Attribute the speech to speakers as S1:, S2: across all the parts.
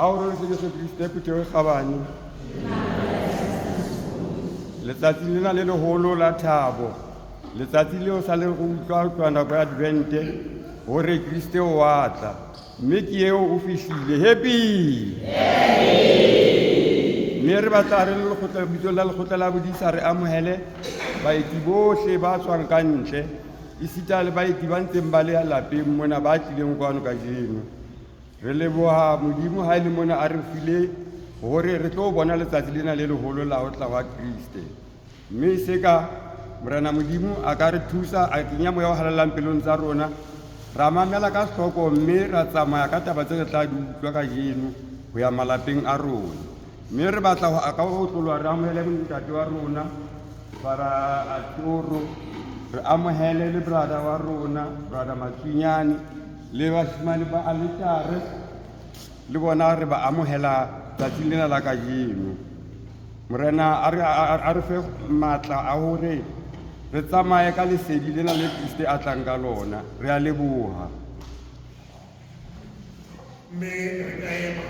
S1: Aurora Jesu Kriste putewe kgabane letsatsi lena le leholo la thabo letsatsi leo sa le go utlwa nako ya Advente hore Kriste o watla mme ke eo o fihlile happy mme re batla re le bitso la lekgotla la bodisa re amohele baeti bohle ba tswang ka ntle esita le baeti ba ntseng ba le lapeng mona ba tlileng kwano ka jeno re leboha modimo ha ile mona a re file hore re tlo bona letsatsi lena le leholo la ho tla wa Kriste mme se ka morena modimo a ka re thusa a kenya moya o halalang pelong tsa rona ra mamela ka hloko mme ra tsamaya ka taba tse re tla di utlwa ka jeno ho ya malapeng a rona mme re batla ho aka ho tlolwa re amohele ntate wa rona para Arturo re amohele le brother wa rona brother Matsunyane le bashimane ba alitare le bona re ba amohela tsatsi lena la ka jeno morena a re fe matla a hore re tsamaye ka lesedi lena le Kriste a tlang ka lona re a leboha
S2: mme re ka ema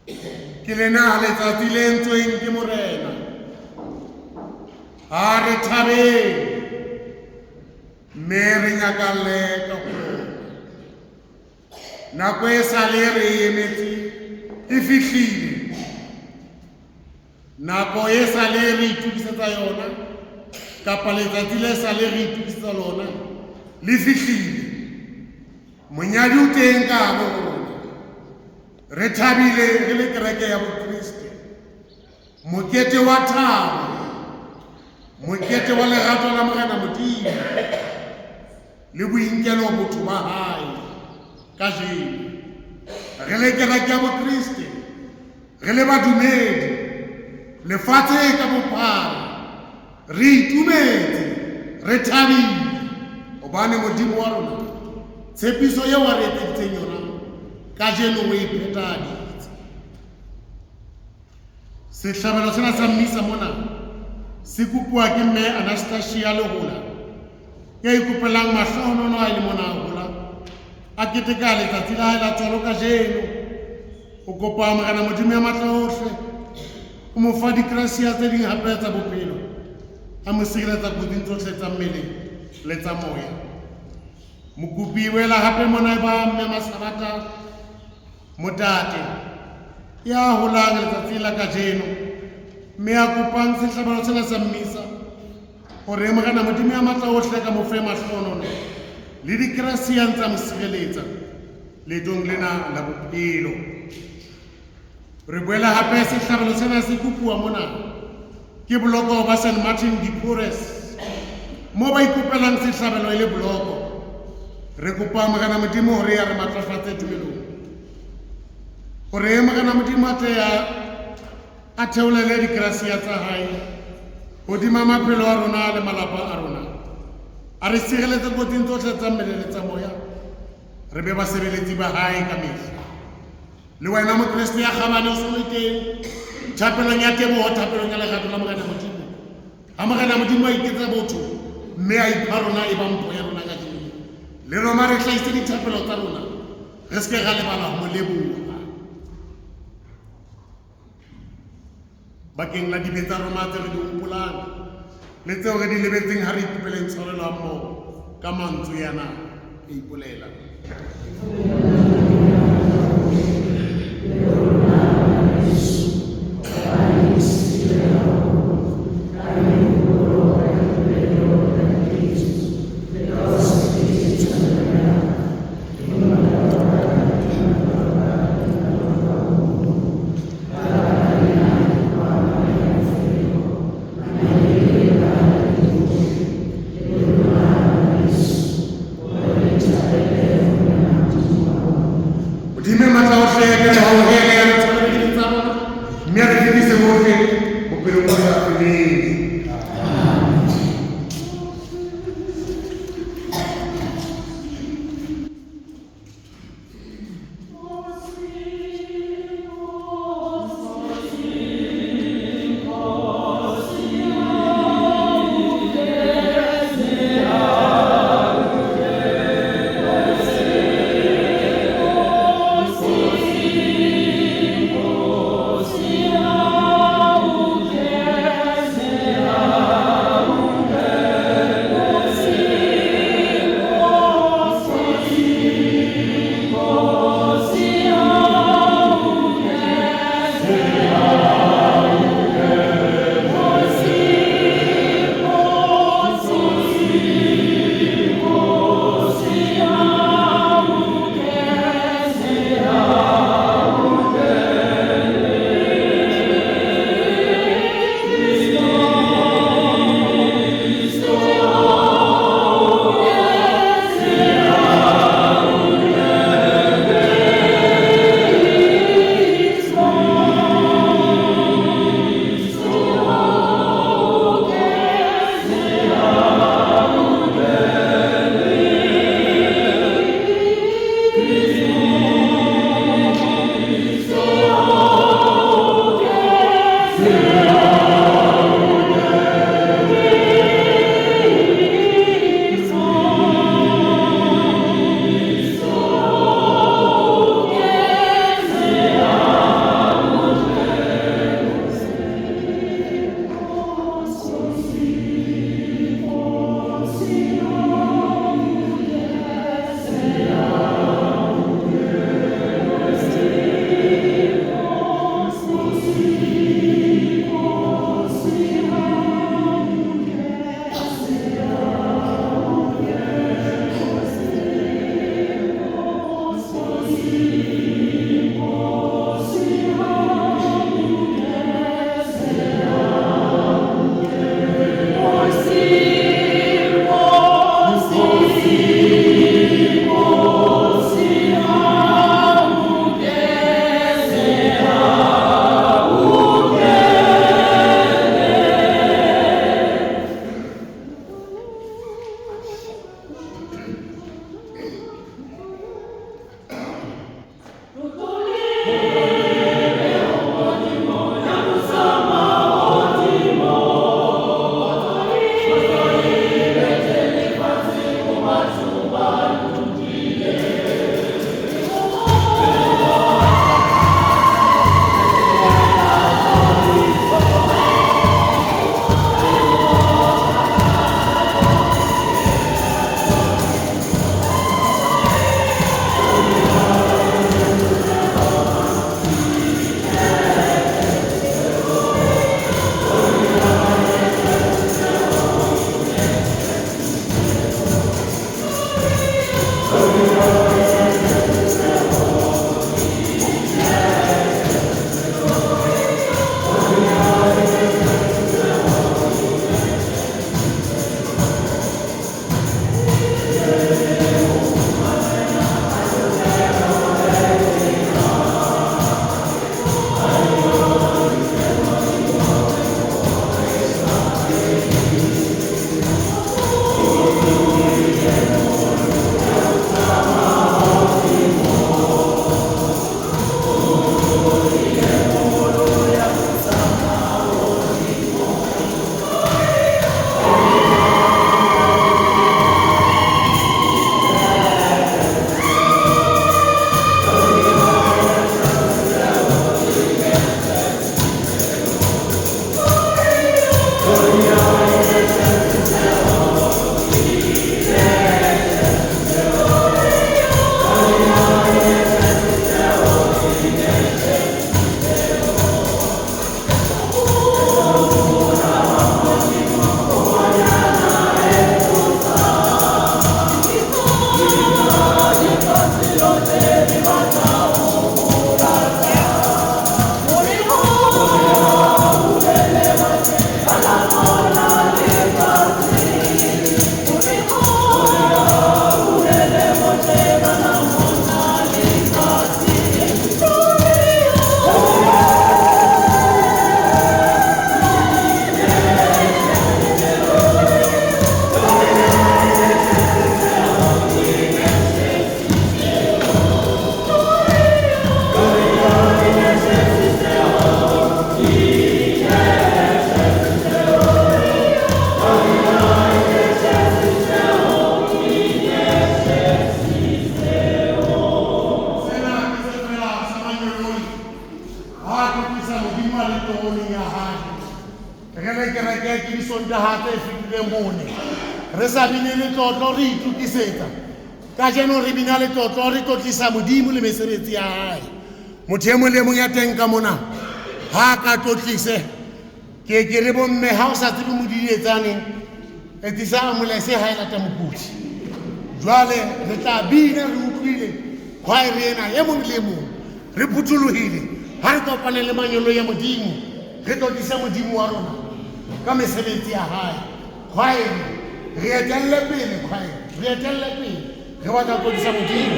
S2: ke lena letsatsi le entsweng ke Morena. Ha re thabeng, mme re nyakalle ka ho lona. Nako e sale re emetse e fihlile. Nako e sale re itukisetsa yona, kapa letsatsi le sale re itukisetsa lona, le fihlile. Monyadi o teng ka hare ho rona. Re thabile re le kereke ya Bokriste. Mokete wa thabo, mokete wa lerato la Morena Modimo le boinkelo botho ba hae kajeno. Re le kereke ya Bokriste, re le badumedi, lefatshe ka bophara, re itumetse, re thabile hobane Modimo wa rona tshepiso eo a re etseditseng yona kajeno o e phethaditse. Sehlabelo sena sa mmisa mona se kopuwa ke mme Anastasia Lehola, ya ikopelang mahlohonolo a le mona a hola a keteka letsatsi la hae la tswalo kajeno. O kopa Morena Modimo ya matla ohle o mo fa dikrasia tse ding hape tsa bophelo, a mo sireletsa kotsing tsohle tsa mmele le tsa moya. Mokopi wela hape mona ba mme Masabata Motate ya holang letsatsi la kajeno, mme a kopang sehlabelo sena sa mmisa hore Morena Modimo ya matla ohle ka mo fe mahlohonolo le dikrasia tsa mo sireletsa leetong lena la bophelo. Re boela hape sehlabelo sena se kopuwa mona ke boloko ba St. Martin de Porres, mo ba ikopelang sehlabelo e le boloko. Re kopa Morena Modimo hore ya re matlafatse tumelong, hore Morena Modimo a tle a theolele dikrasia tsa hae hodima maphelo a rona le malapa a rona, a re sireletse kotsing tsohle tsa mmele le tsa moya, re be basebeletsi ba hae ka mehla. Le wena Mokreste ya kgabane o so le teng thapelong ya teboho, thapelong ya lerato la Morena Modimo. Ha Morena Modimo a iketsa botho, mme a ipha rona e ba mpho ya rona ka jeno. Le rona re hlahise dithapelo tsa rona, re se ke ra lebala ho mo leboha. Bakeng la dibe tsa rona tse re di hopolang le tseo re di lebetseng ha re ikopeleng tshwarelo mmoho ka mantswe yana e ipolela. ha ke tlisa modimo a letlohong ya hae re le kereke ke disontaha tse fetileng mone re sa bine letlotlo re itukisetsa ka jeno re bina letlotlo re tlotlisa modimo le mesebetsi ya hae motho e mong le mong ya teng ka mona ha ka tlotlise ke re bomme ha o sa tsebe modidietsaneng etsisa ambulance ha e lata mokudi jwale re tla bina re utlwile khwaere ena e mong le mong re phuthuluhile ha re kopane le manyolo ya modimo re tlotlisa modimo wa rona ka mesebetsi ya hae khwaere re etelle pele khwaere re etelle pele re batla go tlotlisa modimo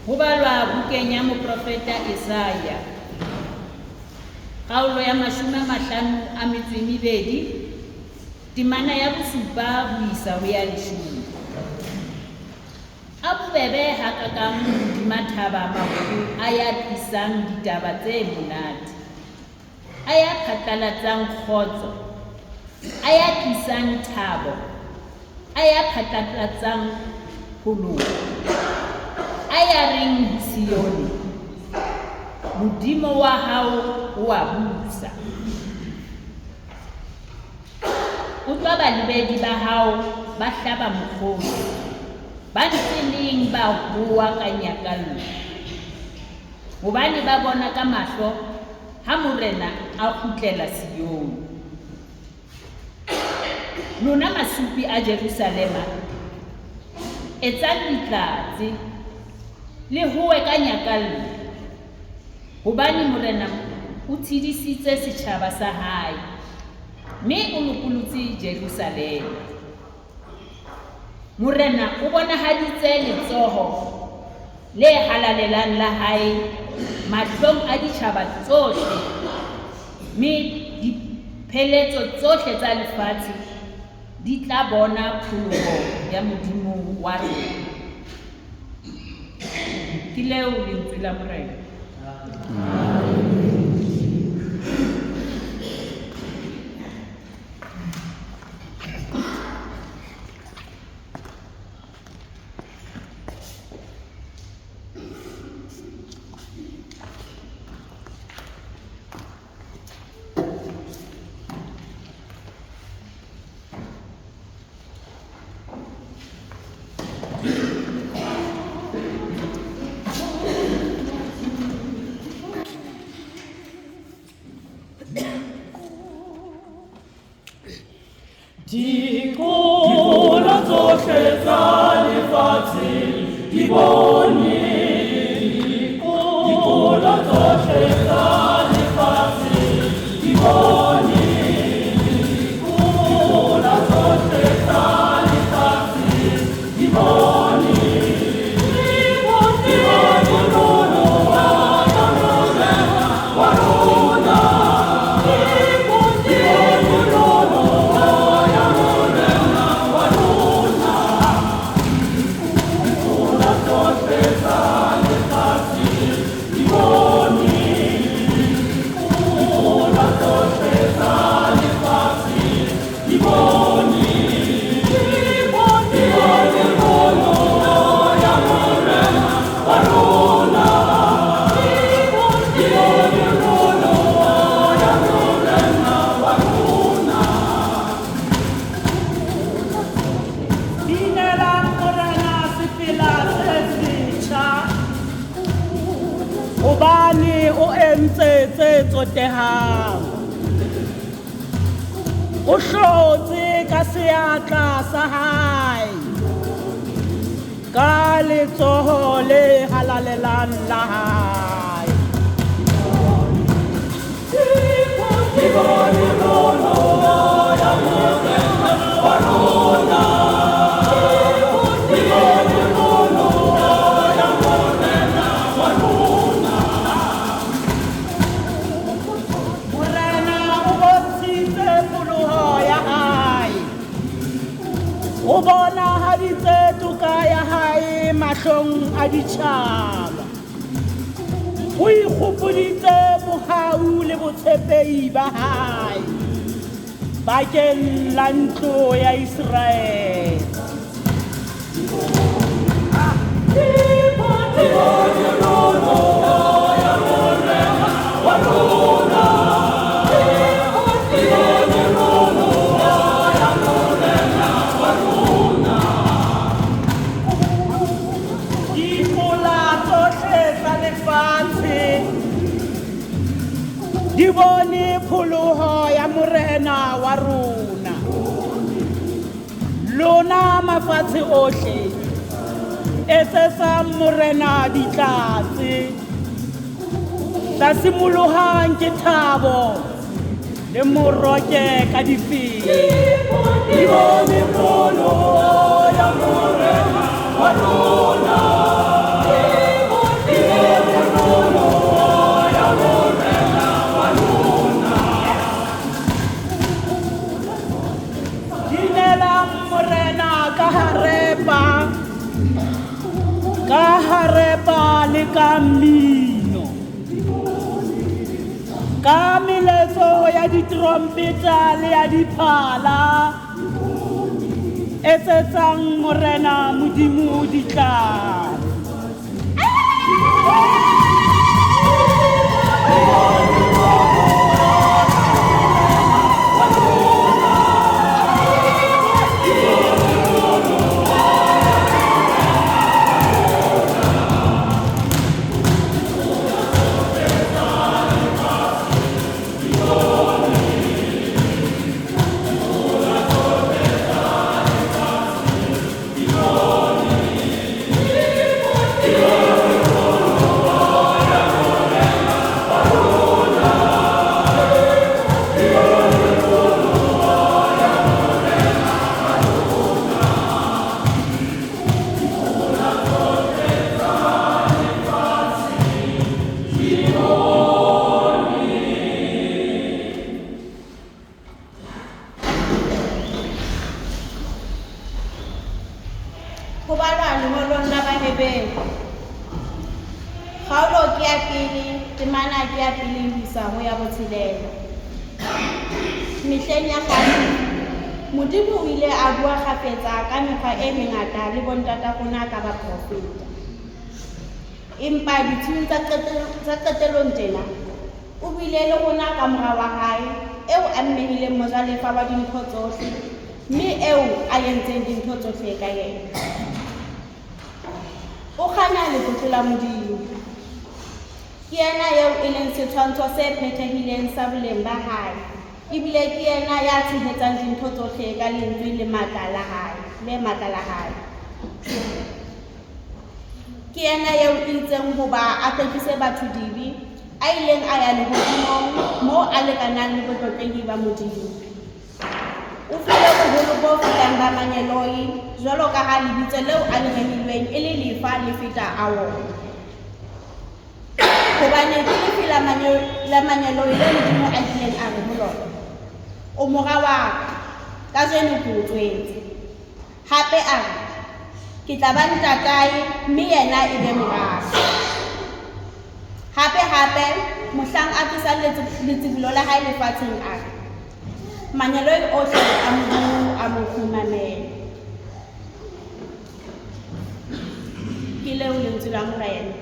S3: Ho balwa bukeng ya moprofeta Isaya. Kgaolo ya 52, temana ya bosupa ho isa ho ya 10. A bobebe hakakang dimathaba maholo a ya tlisang ditaba tse monate, a ya phatlalatsang kgotso, a ya tlisang thabo, a ya phatlalatsang pholoho, a ya reng Sione, Modimo wa hao o a busa. Utlwa balebedi ba hao ba hlaba mokgosi, ba ntseleng ba bua ka nyakallo, hobane ba bona ka mahlo ha morena a kgutlela Sione. Lona masupi a Jerusalema, etsang ditlatse le hoe ka nyakallo, hobane morena o tshidisitse setjhaba sa hae, mme o lokolotse Jerusalema. Morena o bonahaditse letsoho le halalelang la hae mahlong a ditjhaba tsohle, mme dipheletso tsohle tsa lefatshe di tla bona pholoho ya Modimo wa rona. Ke leo lentswe la Morena.
S4: Dikola tsohle tsa lefatshe di bone, dikola tsohle tsa lefatshe di bone, dikola tsohle tsa lefatshe di bone. Hobane o entse tse tsotehang, o hlotse ka seatla sa hae, ka letsoho le halalelang la hae. O bona haditse toka ya hae mahlong a ditjhaba, o ikgopoditse bohau le botshepehi ba hae bakeng la ntlo ya Israele. Di bone pholoho ya Morena wa rona. Lona mafatshe ohle, etsetsang Morena ditlatse, tla simolohang ke thabo le moroke ka difete. Di bone pholoho ya Morena wa rona. Ka harepa le ka mmino, ka meletso ya ditrompeta le ya diphala, etsetsang Morena Modimo ditlatse.
S5: Kgaolo ke ya pele, temana ke ya pele ho isa ho ya botshelela. Mehleng ya kgale, Modimo o ile a bua kgafetsa ka mekgwa e mengata le bontata rona ka baprofeta. Empa ditsheng tsa qetelong tjena, o buile le rona ka mora wa hae, eo a mmehileng mojalefa wa dintho tsohle, mme eo a entseng dintho tsohle ka yena. O kganya letlotlo la Modimo. Ke yena eo e leng setshwantsho se phethehileng sa boleng ba hae, ebile ke yena ya tshehetsang dintho tsohle ka lentswe le matla la hae. Ke yena eo e itseng hoba a hlekise batho dibi, a ileng a ya lehodimong moo a lekanang le botlotlehi ba Modimo. O file boholo bo fetang ba manyeloi, jwalo ka ha lebitso leo a le rehilweng e le lefa le feta a ona. Hobane ke lefe la manyeloi le Modimo a ileng a re ho lona, o mora wa ka kajeno ke o tswetse. Hape a re, ke tla ba ntatae mme yena e be moradi. Hape mohlang a tlisa letsibolo la hae lefatsheng a re, manyeloi ohle a Modimo a mo kgumamela. Ke leo lentswe la Morena.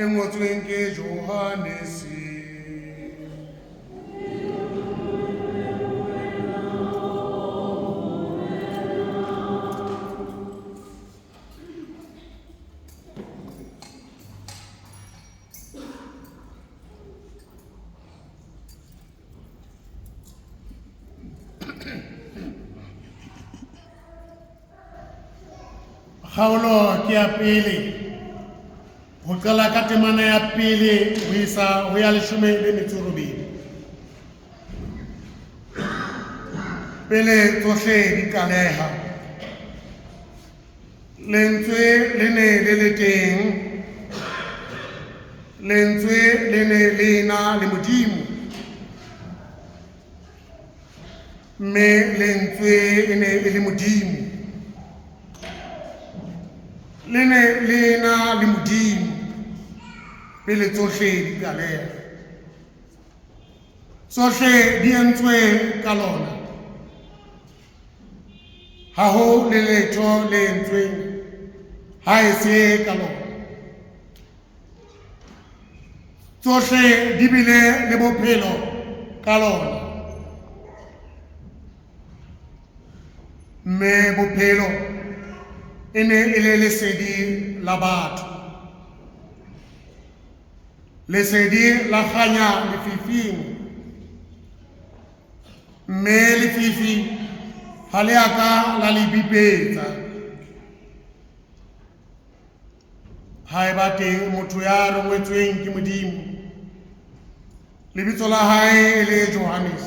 S2: e ngotsweng ke Johanese. Kgaolo ke ya pele ho qala ka temana ya pele ho isa ho ya 18. Pele tsohle di qaleha lentswe le ne le teng, lentswe le ne le na le Modimo, mme lentswe e ne le Modimo, le ne le na le Modimo pele tsohle di qaleha. Tsohle di entswe ka lona, ha ho le letho le entsweng ha e se ka lona. Tsohle di bile le bophelo ka lona, mme bophelo e ne e le lesedi la batho. Lesedi la kganya lefifing, mme lefifi ha le aka la le bipetsa. Ha eba teng motho ya rongwetsweng ke Modimo, lebitso la hae e le Johannes,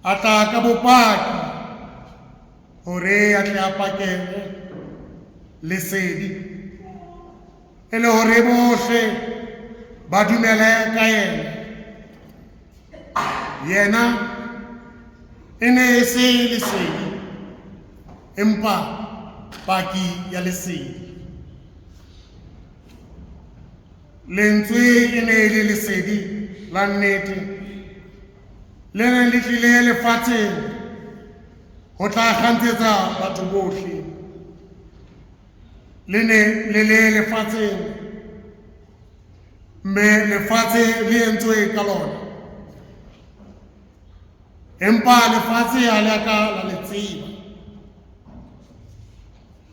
S2: a tla ka bopaki hore a tle a pakele lesedi, e le hore bohle ba dumele ka yena. Yena e ne e se lesedi, empa paki ya lesedi. Lentswe e ne le lesedi la nnete, le ne le tlile lefatsheng ho tla kgantsetsa batho bohle. Le ne le lefatsheng, mme lefatshe le entswe ka lona, empa lefatshe ha le ka la le tseba.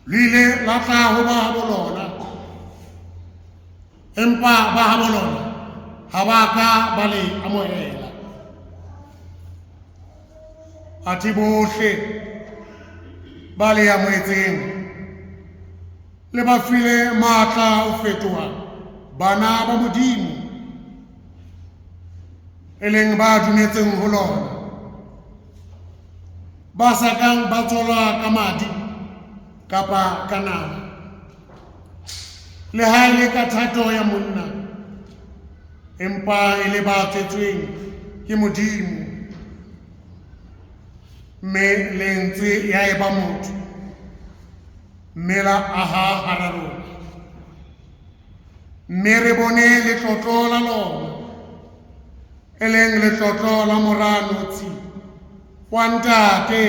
S2: Le ile la tla ho ba habo lona, empa ba habo lona ha ba ka ba le amohela. Athe bohle ba le amohetseng le ba file matla ho fetoha bana ba Modimo, e leng ba dumetseng ho lona, ba sa kang ba tswalwa ka madi kapa ka nama, le ha e le ka thato ya monna, empa e le ba tswetsweng ke Modimo, mme lentswe ya eba motho, mme la aha hara rona, mme re bone letlotlo la lona, e leng letlotlo la moranotshi wa ntate,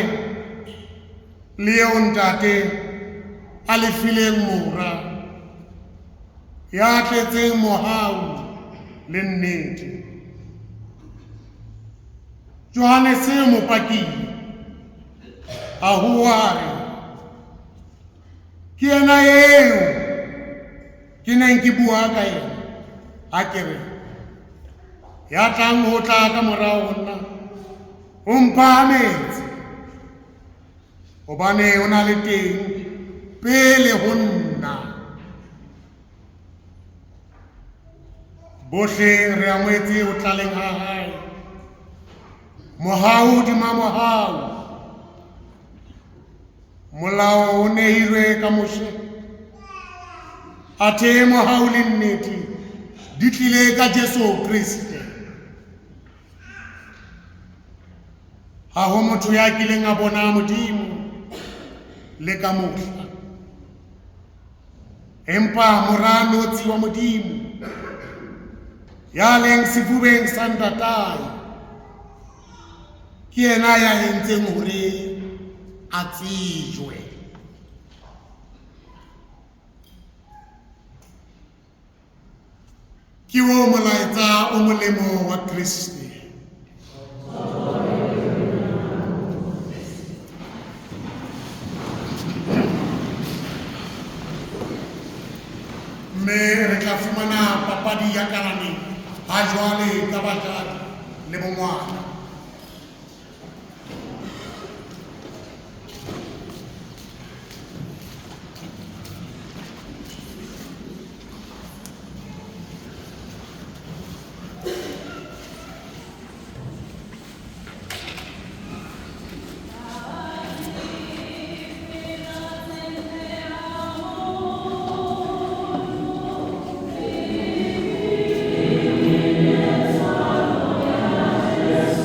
S2: le eo ntate a le fileng mora, ya tletseng mohau le nnete. Johannes mopakile a huare, ke yena eo ke neng ke bua ka yena ha ke re, ya tlang ho tla ka morao ho nna o mphahametse, hobane o na le teng pele ho nna. Bohle re amohetse ho tlaleng ha hae, mohau hodima mohau. Molao o nehilwe ka moshe, athe mohau le nnete di tlile ka Jesu Kriste. Ha ho motho ya kileng a bona Modimo le ka mohla, empa moranotshi wa Modimo ya leng sefubeng sa ntatae, ke yena ya entseng hore a tsejwe. ke wo molaetsa o molemo wa Kriste. Mme re tla fumana papadi ya kalane ha jwale ka batswadi le bongwana.
S6: Yes.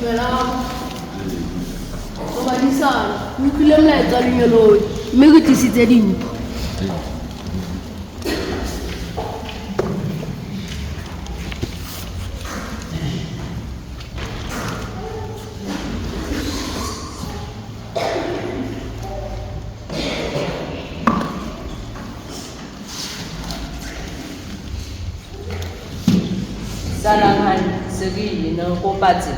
S6: Dumelang. O badisana, o utlwile molaetsa lenyalong, mme re tlisitse dimpho.
S7: Salangan segi na kopatsi.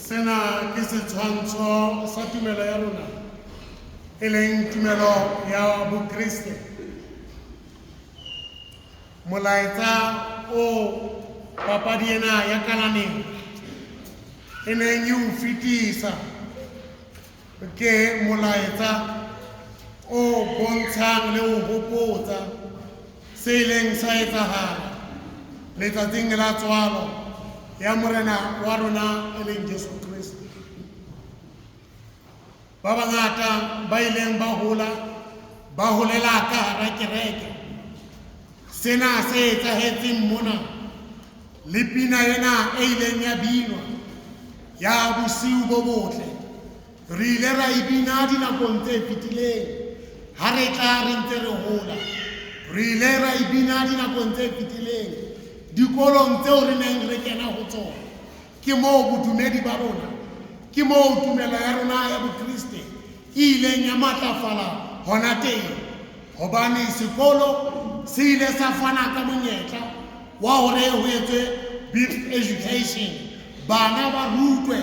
S2: Sena ke setshwantsho sa tumelo ya rona, e leng tumelo ya Bokriste. Molaetsa o papadi ena ya kalaneng e neng e o fetisa ke molaetsa o bontshang le ho hopotsa se ileng sa etsahala letsatsing la tswalo ya morena wa rona e leng Jesu Kriste. Ba bangata ba ileng ba holela ka hara kereke. Sena se etsahetseng mona le pina ena e ileng ya binwa ya bosiu bo botle. Re ile ra e bina dinakong tse fetileng ha re tla re ntse re hola. Re ile ra e bina dinakong tse fetileng dikolong tseo re neng re kena ho tsona. Ke moo bodumedi ba rona, ke moo tumelo ya rona ya Bokriste e ileng ya matlafala hona teng, hobane sekolo se ile sa fana ka monyetla wa hore ho etswe birth education, bana ba rutwe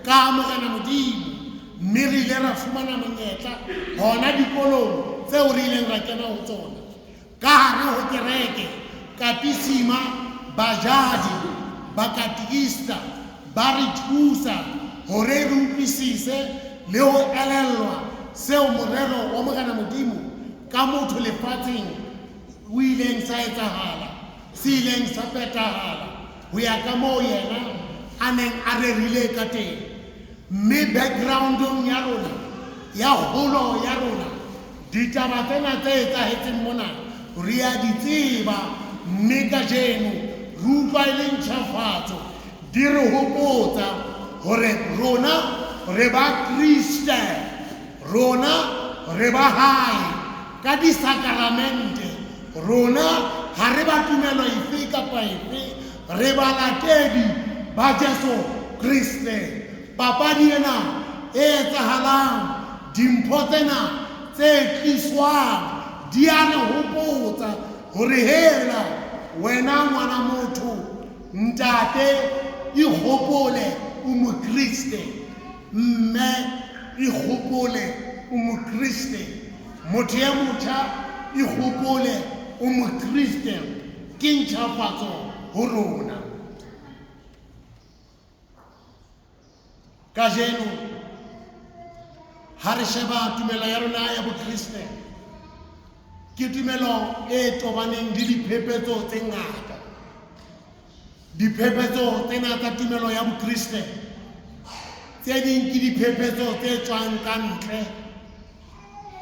S2: ka morena Modimo. Mme re ile ra fumana monyetla hona dikolong tseo re ileng ra kena ho tsona, ka hare ho kereke, kapisima, bajadi, bakatikista, ba re thusa hore re utlwisise le ho elellwa seo morero wa morena Modimo ka motho lefatsheng o ileng sa etsahala, se ileng sa phethahala ho ya ka moo yena a neng a rerile ka teng. Mme background-ong ya rona, ya holo ya rona, ditaba tsena tse etsahetseng mona re a di tseba, mme kajeno re utlwa e le ntjhafatso di re hopotsa hore rona re ba Kriste, rona re ba hae ka disakramente, rona ha re ba tumelo efe kapa efe, re ba latedi ba Jesu Kriste. Papadi ena e etsahalang, dimpho tsena tse tliswang di a re hopotsa hore hela wena ngwana motho, ntate ikgopole o mokriste, mme ikgopole o mokriste, motho ya motjha ikgopole o mokriste. Ke ntjhafatso ho rona. Kajeno ha re sheba tumelo ya rona ya Bokriste, ke tumelo e tobaneng le diphephetso tse ngata. Diphephetso tsena tsa tumelo ya Bokriste, tse ding ke diphephetso tse tswang ka ntle,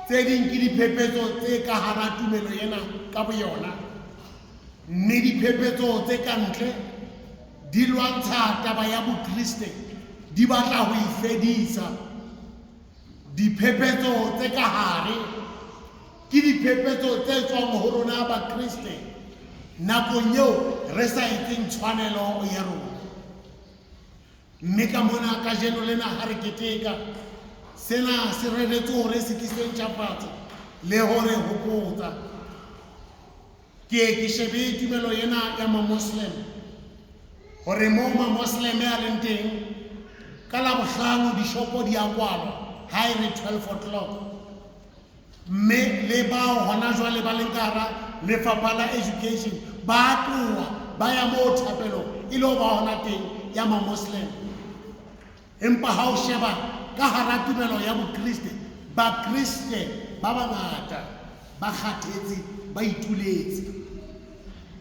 S2: tse ding ke diphephetso tse ka hara tumelo ena ka boyona. Mme diphephetso tse ka ntle di lwantsha taba ya Bokriste, di batla ho ifedisa. Diphephetso tse ka hare ke diphephetso tse tswang ho rona ba Kriste nakong eo re sa etseng tshwanelo ya rona. Mme ka mona kajeno lena ha re keteka, sena se reretse hore se tlise ntjhafatso le hore hopotsa. Ke shebe tumelo ena ya ma-Muslim, hore moo ma-Muslim a leng teng ka Labohlano dishopo di a kwalwa ha e re 12 o'clock mme le bao hona jwale ba leng ka hara lefapha la education ba tloha ba ya moo thapelo e le ho ba hona teng ya ma-Muslim. Empa ha o sheba ka hara tumelo ya bokriste bakriste ba bangata ba kgathetse ba ituletse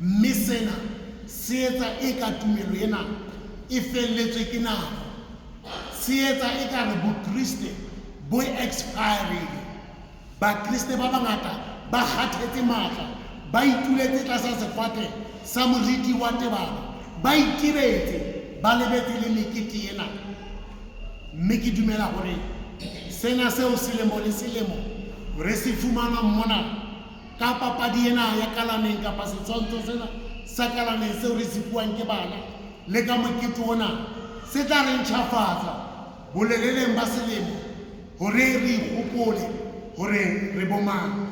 S2: mme sena se etsa e ka tumelo ena e felletswe ke nako, se etsa e ka re bokriste bo expiring. Bakriste ba bangata ba kgathetse matla ba ituletse tlasa sefate sa moriti wa tebano ba itebetse ba lebetse le mekete ena. Mme ke dumela hore sena seo selemo le selemo re se fumana mona ka papadi ena ya kalaneng kapa setshwantsho sena sa kalaneng seo re se buang ke bana le ka mokete ona se tla re ntjhafatsa boleleleng ba selemo hore re ikgopole hore re bomang.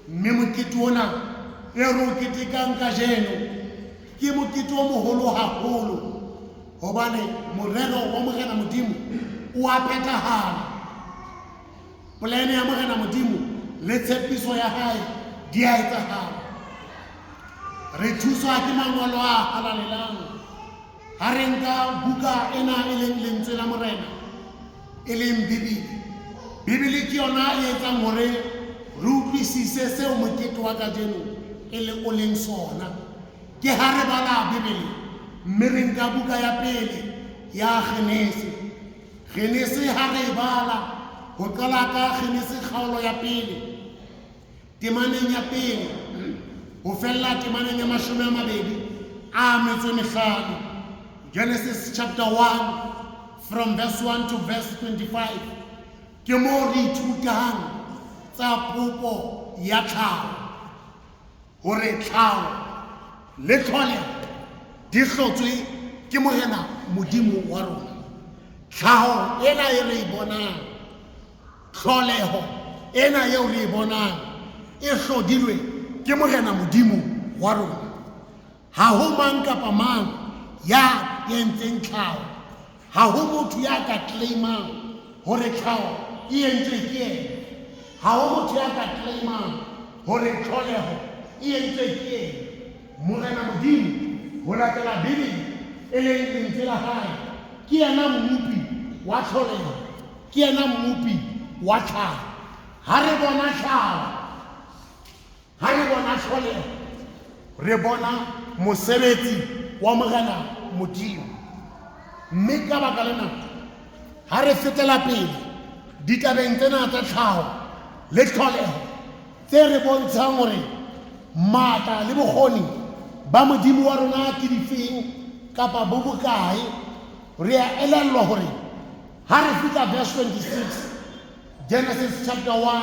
S2: Mme mokete ona e re o ketekang kajeno ke mokete o moholo haholo hobane morero wa Morena Modimo o a phethahala. Polane ya Morena Modimo le tshepiso ya hae di a etsahala. Re thuswa ke mangolo a halalelang ha re nka buka ena e leng lentswe la Morena e leng Bibele. Bibele ke yona e etsang hore re utlwisise seo mokete wa kajeno e leng o leng sona. Ke ha re bala Bibele mme re nka buka ya pele ya Genese ha re bala ho qala ka Genese kgaolo ya pele temaneng ya pele ho fella temaneng ya 25. Genesis chapter 1 from verse 1 to verse 25 ke mo re ithutang tsa popo ya tlhaho hore tlhaho le tlholeho di hlotswe ke Morena Modimo wa rona. Tlhaho ena e re bonang, tlholeho ena eo re bonang e hlodilwe ke Morena Modimo wa rona. Ha ho mang kapa mang ya entseng tlhaho, ha ho motho ya ka claimang hore tlhaho e entswe ke yena, ha ho motho ya ka claimang hore tlholeho e entswe ke yena. Morena Modimo ho latela Bibele e leng lentswe la hae ke yena mmupi wa tlholeho, ke yena mmupi wa tlhaho. Ha re bona tlhaho, ha re bona tlholeho, re bona mosebetsi wa Morena Modimo. Mme ka baka lena ha re fetela pele ditabeng tsena tsa tlhaho le tlholeho tse re bontshang hore matla le bokgoni ba Modimo wa rona ke difeng kapa bo bokae, re a elellwa hore ha re fihla verse 26 Genesis chapter 1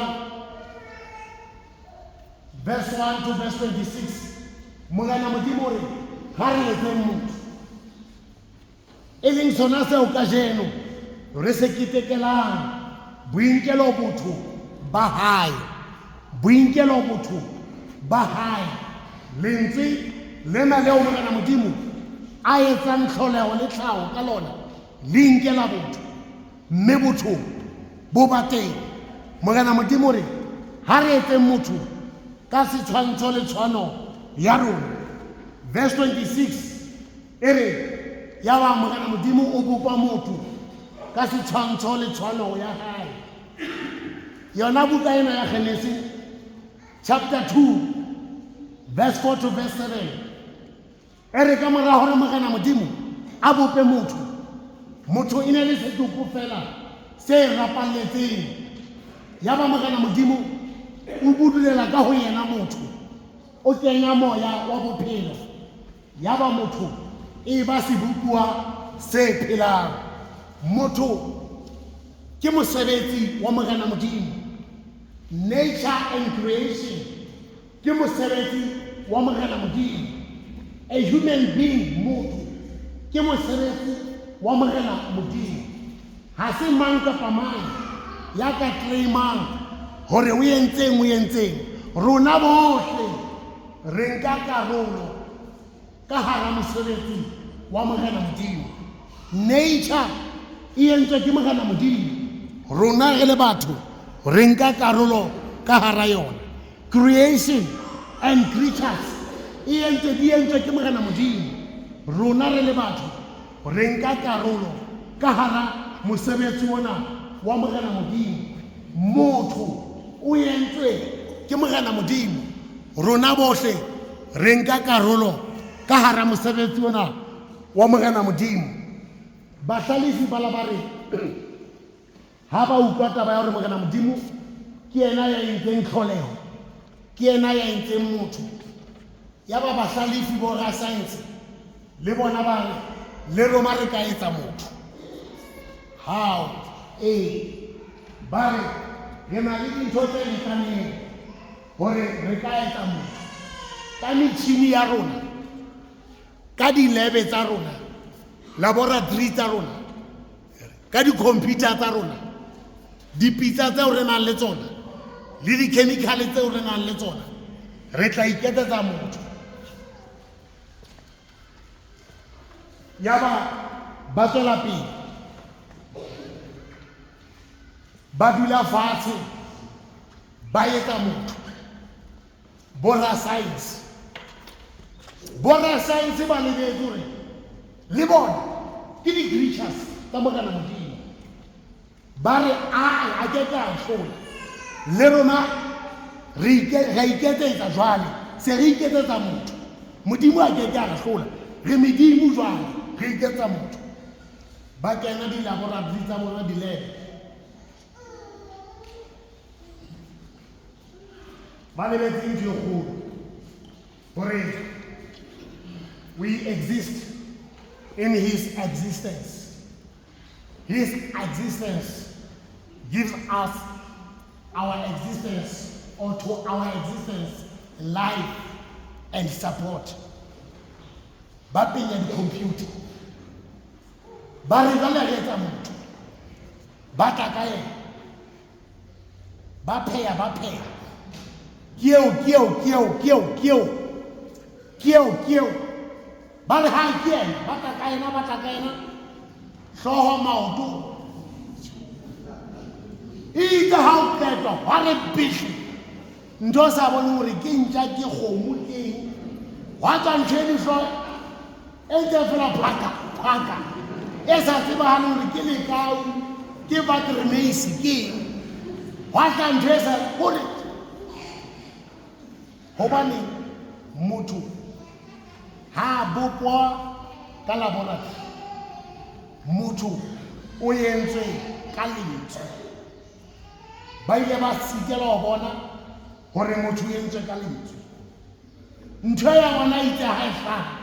S2: verse 1 to verse 26 Morena Modimo re ha re etseng motho e leng sona seo kajeno re se ketekelang boinkelo botho ba hae, boinkelo botho ba hae, lentswe lena leo Morena Modimo a etsang tlholeho le tlhaho ka lona le inkela botho mme botho bo ba teng. Morena Modimo re ha re etseng motho ka setshwantsho le tshwano ya rona. Verse 26 e re ya ba Morena Modimo o bopa motho ka setshwantsho le tshwano ya hae. Yona buka ena ya Genesis chapter 2 verse 4 to verse 7 e re ka mora hore Morena Modimo a bope motho e ne le setopo fela se rapalletseng. Ya ba Morena Modimo o budulela ka ho yena motho, o kenya moya wa bophelo, ya ba motho e ba sebukwa se phelang. Motho ke mosebetsi wa Morena Modimo. Nature and creation ke mosebetsi wa Morena Modimo. A human being motho ke mosebetsi wa Morena Modimo. Ha se mang kapa mang ya ka claimang hore o entseng. Rona bohle re nka karolo ka hara mosebetsi wa Morena Modimo. Nature e entswe ke Morena Modimo. Rona re le batho re nka karolo ka hara yona. Creation and creatures di entswe ke Morena Modimo. Rona re le batho re nka karolo ka hara mosebetsi ona wa Morena Modimo. Motho o entswe ke Morena Modimo. Rona bohle re nka karolo ka hara mosebetsi ona wa Morena Modimo. Bahlalefi ba la ba re ha ba utlwa taba ya hore Morena Modimo ke yena ya entseng tlholeho, ke yena ya entseng motho, ya ba bahlalefi bo ra science le bona ba re le Roma re ka etsa motho. How? Ba re re na le dintho tse lekaneng hore re ka etsa motho ka metjhini ya rona, ka dilebe tsa rona, laboratory tsa rona, ka di-computer tsa rona, dipitsa tseo re nang le tsona le di-chemical tseo re nang le tsona, re tla iketsetsa motho. Ya ba tswela pele, ba dula fatshe ba etsa motho. Borra science ba lebetse hore le bona ke di-creatures tsa Morena Modimo. Ba re a ke ka hlola le rona re iketsetsa jwale, se re iketsetsa motho. Modimo a ke ka hlola re medimo jwale re iketsa motho. Ba kena di-laboratory tsa bona, dilebe, ba lebetse ntho e kgolo hore we exist in his existence. His existence gives us our existence, or to our existence, life and support. Ba penya di-computer, ba re jwale re etsa motho, ba tla ka yena, ba pheya kieo ba re ha ke yena, ba tla ka yena hlooho maoto. Itse ha o qetwa wa re pihli ntho sa bone hore ke ntja ke kgomo teng, wa tswa ntho e hlooho e ntse fela phaka e sa tsebahale hore ke lekau, ke Vatremesi, ke wa tla ntho e sa hore hobane motho ha bopwa ka laboratory. Motho o entswe ka lentswe. Ba ile ba sitela ho bona hore motho o entswe ka lentswe. Ntho ya bona itse ha e hlaha,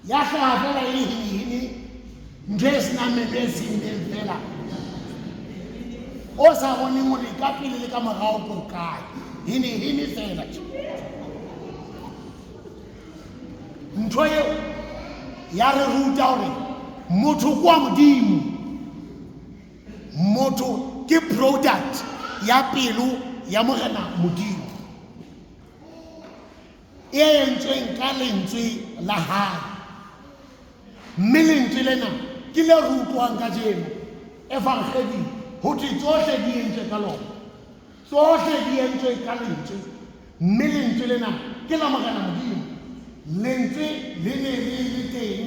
S2: ya hlaha fela e hini, ntho e sena mebeseng fela, o sa boneng hore ka pele le ka morao ko kae, hini fela. Ntho eo ya re ruta hore motho kwa Modimo, motho ke product ya pelo ya Morena Modimo, e entsweng ka lentswe la hae. Mme lentswe lena ke le rutwang ka jeno evangeli ho thwe tsohle di entswe ka lona, tsohle di entswe ka lentswe. Mme lentswe lena ke la Morena Modimo. Lentswe le ne le teng,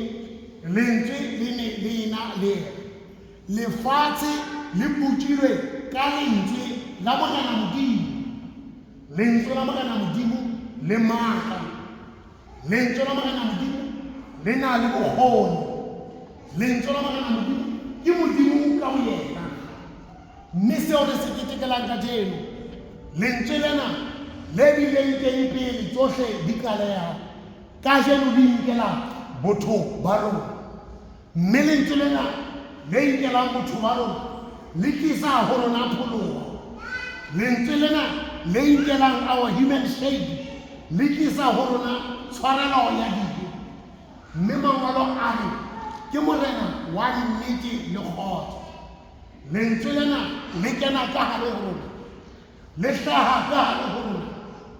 S2: lentswe le ne le na le lefatshe le putilwe ka lentswe la Morena Modimo. Lentswe la Morena Modimo le matla, lentswe la Morena Modimo le na le bokgoni, lentswe la Morena Modimo ke Modimo ka ho yena. Mme seo re se ketekelang ka jeno, lentswe lena le bileng teng pele tsohle di qaleha, ka jeno di nkela botho ba rona. Mme lentswe lena le nkelang botho ba rona le tlisa ho rona pholoho. Lentswe lena le nkelang our human shape le tlisa ho rona tshwarelo ya dijo. Mme mangolo a re ke morena wa nnete le kgotso. Lentswe lena le kena ka hare ho rona, le hlaha ka hare ho rona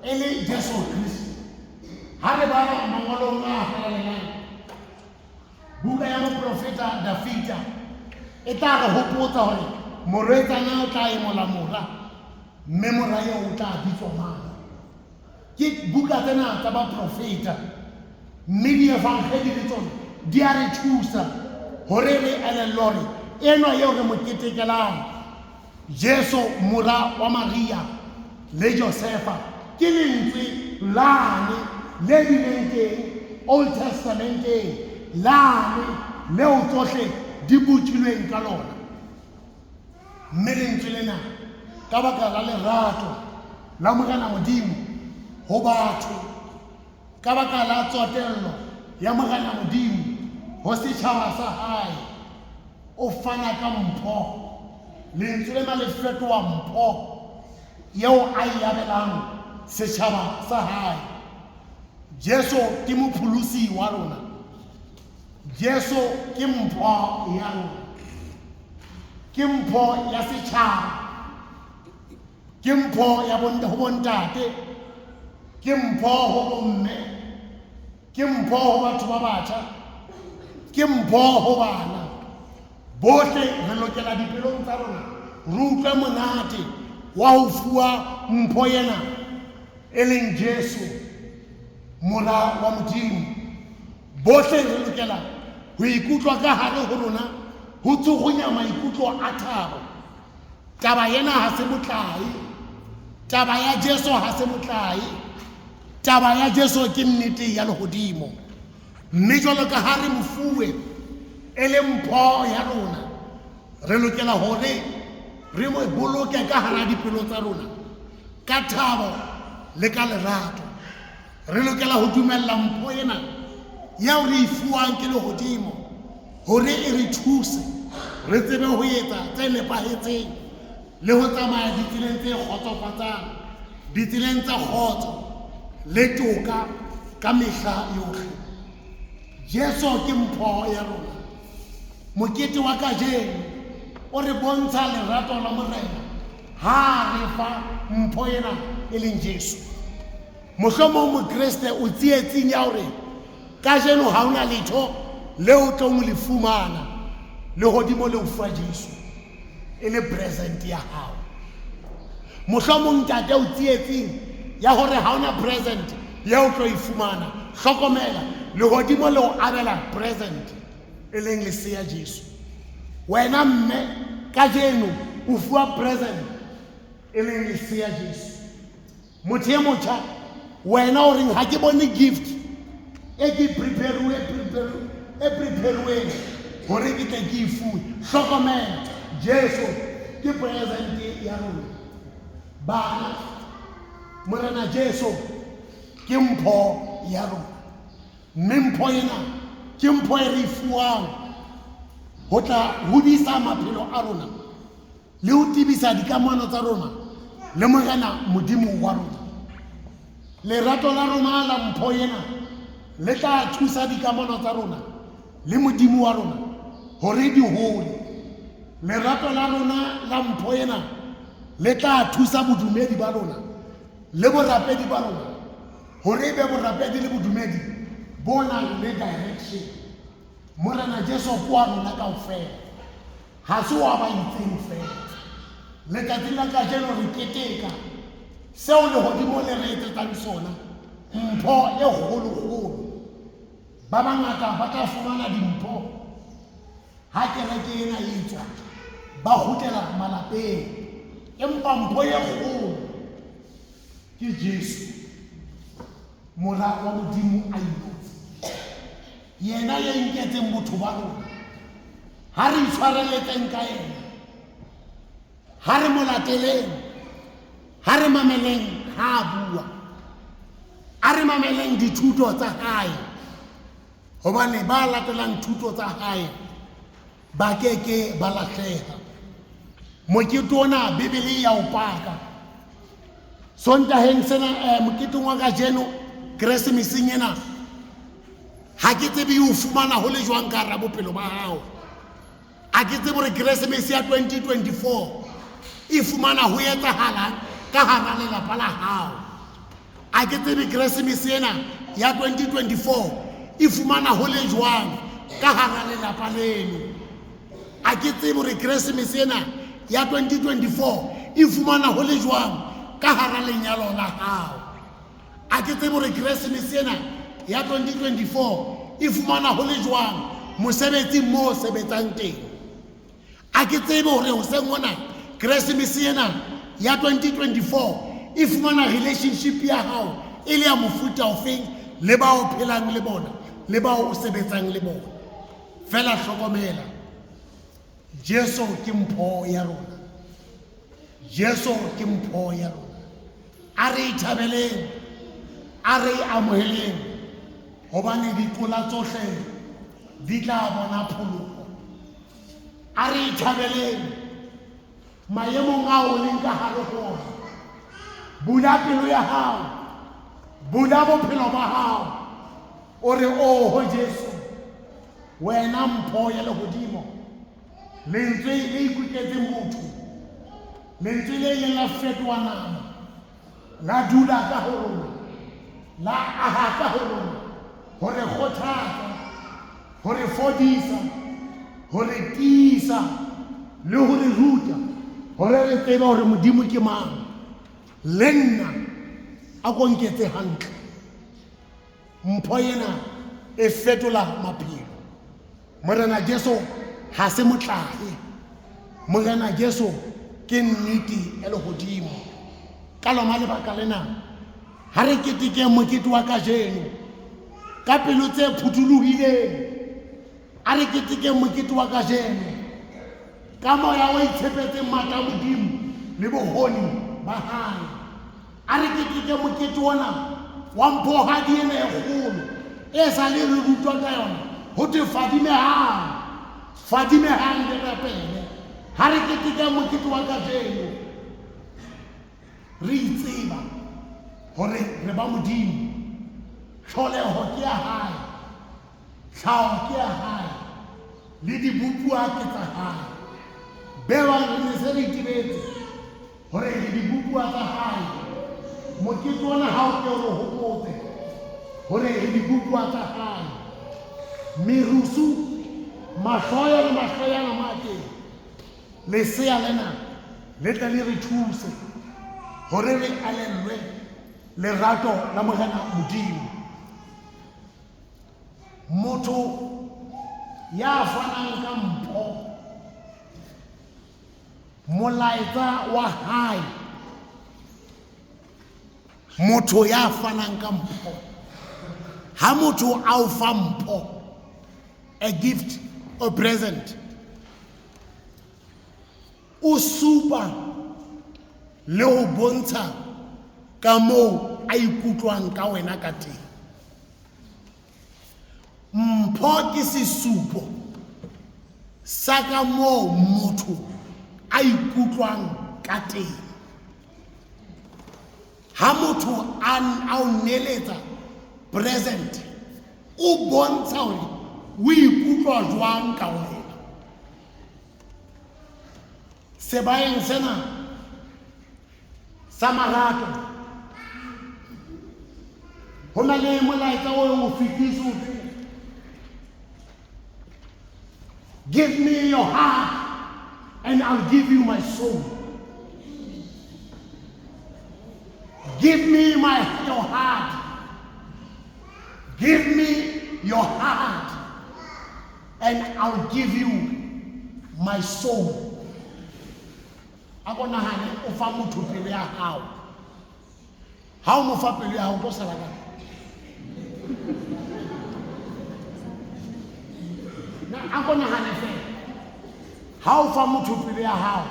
S2: e le Jesu Kristo. Ha re bala mangolong a halelang buka ya moprofeta Dafita e tla re hopotsa hore morwetsana o tla emola mora mme mora eo o tla bitswa mang. Ke buka tsena tsa baprofeta mme dievangeli le tsona di a re thusa hore re elellwe hore enwa eo re mo ketekelang Jesu mora wa Maria le Josefa ke lentswe lane le bileng teng Old Testamenteng lane leo tsohle di butilweng ka lona. Mme lentswe lena ka baka la lerato la Morena Modimo ho batho, ka baka la tsotello ya Morena Modimo ho setjhaba sa hae, o fana ka mpho. Lentswe lena le fetoha mpho eo a e abelang setjhaba sa hae. Jesu ke mopholosi wa rona, Jesu ke mpho ya rona, ke mpho ya setjhaba, ke mpho ya ho bontate, ke mpho ho bomme, ke mpho ho batho ba batjha, ke mpho ho bana. Bohle re lokela dipelong tsa rona re utlwe monate wa ho fuwa mpho ena e leng Jesu mora wa Modimo. Bohle re lokela ho ikutlwa ka hare ho rona ho tsugunya maikutlo a thabo. Taba ena ha se motlai, taba ya Jesu ha se motlai, taba ya Jesu ke nnete ya lehodimo. Mme jwalo ka ha re mofuwe e le mpho ya rona, re lokela hore re mo boloke ka hara dipelo tsa rona ka thabo le ka lerato. Re lokela ho dumella mpho ena ya re ifuwang ke lehodimo hore e re thuse re tsebe ho etsa tse nepahetseng le ho tsamaya ditseleng tse kgotsofatsang, ditseleng tsa kgotso le toka ka mehla yohle. Jesu ke mpho ya rona. Mokete wa kajeno o re bontsha lerato la Morena ha re fa mpho ena e leng Jesu. Mohlomong mokreste o tsietsing ya hore kajeno ha ona letho leo tlo mo le fumana lehodimo le o fa Jesu e le present ya hao. Mohlomong ntate o tsietsing ya hore ha ona present ya o tlo e fumana, hlokomela lehodimo le o abela present e leng lesea Jesu. Wena mme kajeno o fuwa present e leng lesea Jesu. Motho e motjha wena o reng ha ke bone gift e ke preparuweng hore ke tle ke e fuwe. Hlokomela Jesu ke present ya rona. Bana, Morena Jesu ke mpho ya rona. Mme mpho ena ke mpho e re fuwang ho tla hodisa maphelo a rona le ho tibisa dikamano tsa rona le Morena Modimo wa rona. Lerato la rona la mpho ena le tla thusa dikamano tsa rona le Modimo wa rona hore di hole. Lerato la rona la mpho ena le tla thusa bodumedi ba rona le borapedi ba rona hore be borapedi le bodumedi bona le direction. Morena Jesu kwa rona kaofela, ha se wa ba itseng fela. Letsatsi la kajeno re keteka seo lehodimo le re etsetsang sona, mpho e kgolo-kgolo. Ba bangata ba tla fumana dimpho ha kereke ena e etswa, ba kgutlela malapeng. Empa mpho e kgolo ke Jesu mora wa Modimo a inotse, yena ya nketseng botho ba rona. Ha re itshwareletseng ka yena, ha re mo lateleng, ha re mameleng ha bua, ha re mameleng dithuto tsa hae, hobane ba latelang thuto tsa hae ba keke ba lahleha. Mokete ona Bibele ya o paka. Sontaheng sena moketeng wa kajeno, Keresemeseng ena, ha ke tsebe o fumana ho le jwang ka hara bophelo ba hao. Ha ke tsebe hore Keresemese ya 2024 e fumana ho etsahala ka hara lelapa la hao. Ha ke tsebe Keresemese ena ya 2024 e fumana ho le jwang ka hara lelapa leno. a ke tsebe hore Keresemese ena ya 2024 e fumana ho le jwang ka hara lenyalo la hao. A ke tsebe hore Keresemese ena ya 2024 e fumana ho le jwang mosebetsi mo sebetsang teng. A ke tsebe hore hoseng mona Keresemese ena ya 2024 e fumana relationship ya hao e le ya mofuta ofeng le bao phelang le bona le bao o sebetsang le bona. Fela hlokomela, Jesu ke mpho ya rona, Jesu ke mpho ya rona. A re ithabeleng, a re amoheleng, hobane ditlola tsohle di tla bona pholoho. A re ithabeleng maemong ao o leng ka hare ho ona. Bula pelo ya hao, bula bophelo ba hao, o re o ho Jesu, wena mpho ya lehodimo, lentswe le ikutletseng botho, lentswe le ileng la fetoha nama, la dula ka ho rona, la aha ka ho rona, ho re kgothatsa, ho re fodisa, ho re tiisa, le ho re ruta, ho re tseba hore Modimo ke mang. Le nna a ko nketse hantle. Mpho ena e fetola maphelo. Morena Jesu ha se motlahe, Morena Jesu ke nnete e lehodimo. Ka lona lebaka lena ha re keteke mokete wa kajeno ka pelo tse phuthulohileng, a re keteke mokete wa kajeno ka moya o itshepetseng matla Modimo le bohoni ba hae. A re keteke mokete ona wa mphohadi ena e kgolo e sa le re rutwa ka yona ho te fadimehang le rapele. Ha re keteke mokete wa kajeno re itseba hore re ba Modimo, hloleho ke ya hae, tlhaho ke ya hae, le dibupuwa ke tsa hae. Bewa re ne se re itebetse hore le dibupuwa tsa hae. Mokete ona ha o ke o hopotse hore le dibupuwa tsa hae. Merusu, mahloya le mahloyana make, lesea lena le tle le re thuse hore re alellwe lerato la Morena Modimo. Motho ya fanang ka mpho, molaetsa wa hae, motho ya fanang ka mpho, ha motho a o fa mpho, a gift or present, o supa le ho bontsha ka moo a ikutlwang ka wena ka teng. Mpho ke sesupo sa ka moo motho a ikutlwang ka teng. Ha motho a o neletsa present, o bontsha hore o ikutlwa jwang ka wena. Sebaeng sena sa marato ho na le molaetsa o mo fetisa. Give me your heart and I'll give you my soul. Give me your heart. Give me your heart and I'll give you my soul. Ako nahane o fa motho pelo ya hao. Ha o mo fa pelo ya hao tlo sala ka. Na ako nahane fe. Ha o fa motho pelo ya hao,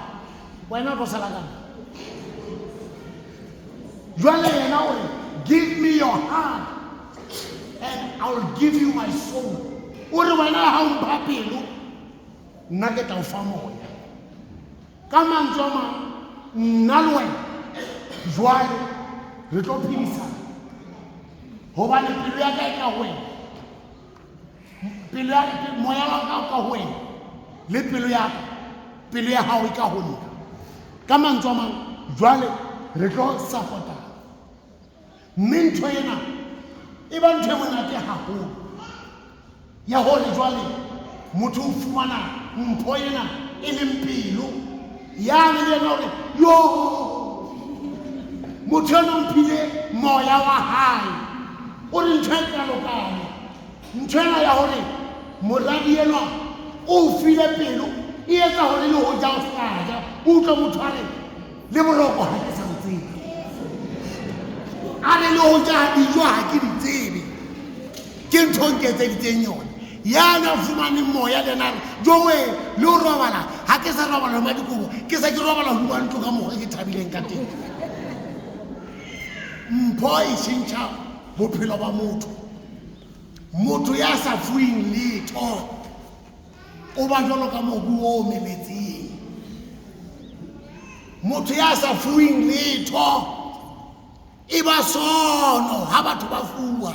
S2: wena tlo sala ka. Jwale yena o re, give me your heart and I will give you my soul. O re wena ha o mpha pelo, nna ke tla o fa moya. Ka mantswe a mang, nna le wena jwale re tlo phedisana hobane pelo ya ka e ka ho wena, pelo ya moya wa ka o ka ho wena, le pelo ya hao e ka ho nna. Ka mantswe a mang, jwale re tlo support-ana. Mme ntho ena e ba ntho e monate haholo ya hore jwale motho o fumana mpho ena e leng pelo yane le ena hore yo motho ena o mphile moya wa hae o re ntho e kalokane ntho ena ya hore moradi enwa o file pelo e etsa hore le ho ja o sekaja o utlwe motho a re le boroko ha ke sa o tsebe a re le ho ja dijo ha ke di tsebe ke ntho nketseditseng yona yana fumane moya le nare jowe le o robala ha ke sa robala ma dikobo ke sa ke robala ho bua ntlo ka mokgwa ke thabileng ka teng mpho e tjhentjha bophelo ba motho ya sa fuweng letho o ba jwalo ka mobu o omeletseng motho ya sa fuweng letho e ba sono ha batho ba fuwa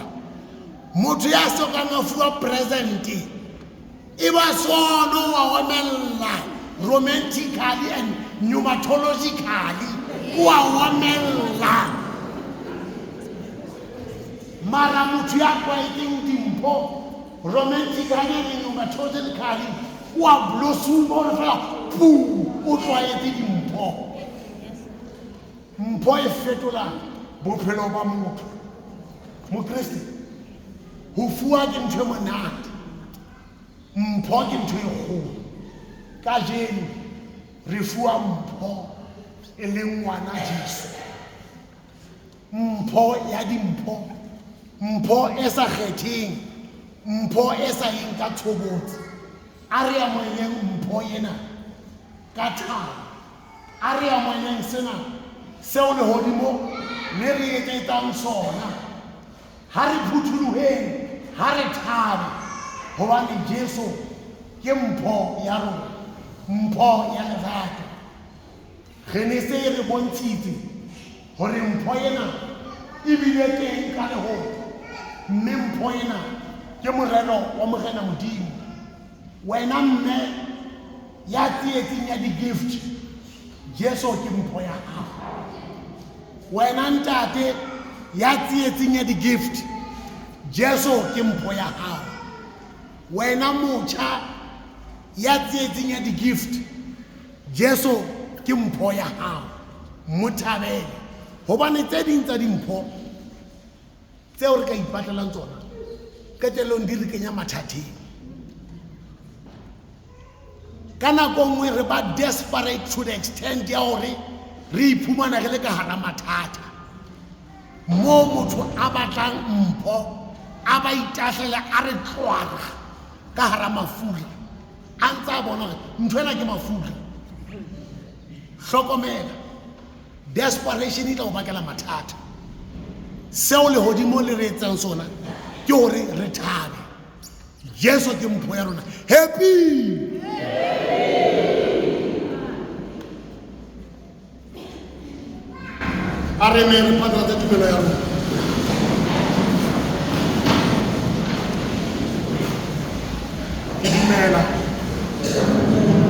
S2: motho ya sokang a fuwa presente e ba sono wa omella romantically and pneumatologically wa omella mara motho ya kwaetseng dimpho romantically and pneumatologically wa blosoma o fela pu o tlwaetse dimpho mpho e fetola bophelo ba motho mokreste ho fuwa ke ntho e monate mpho ke ntho e kgolo ka jeno re fuwa mpho e leng ngwana Jesu mpho ya dimpho mpho e sa kgetheng mpho e sa yeng ka tshobotsi a re amoheleng mpho ena ka thabo a re amoheleng sena seo lehodimo le re etsetsang sona ha re phuthuluheng ha re thabe hobane Jesu ke mpho ya rona mpho ya lerato re ne se re bontshitse hore mpho ena e bile teng ka lehono mme mpho ena ke morero wa Morena Modimo wena mme ya tsietseng ya di-gift Jesu ke mpho ya hao wena ntate ya tsietseng ya di-gift Jesu ke mpho ya hao wena motjha ya tsietseng ya di-gift Jesu ke mpho ya hao mothabele hobane tse ding tsa dimpho tseo re ka ipatlelang tsona qetellong di re kenya mathateng ka nako nngwe re ba desperate to the extent ya hore re iphumana re le ka hara mathata moo motho a batlang mpho a ba itahlela a re tlwara ka hara mafura a ntse a bona hore ntho ena ke mafura hlokomela desperation e tla o bakela mathata seo lehodimo le re etsang sona ke hore re thabe Jesu ke mpho ya rona happy a re me re phatlatse tumelo ya rona ke dumela
S8: Amen.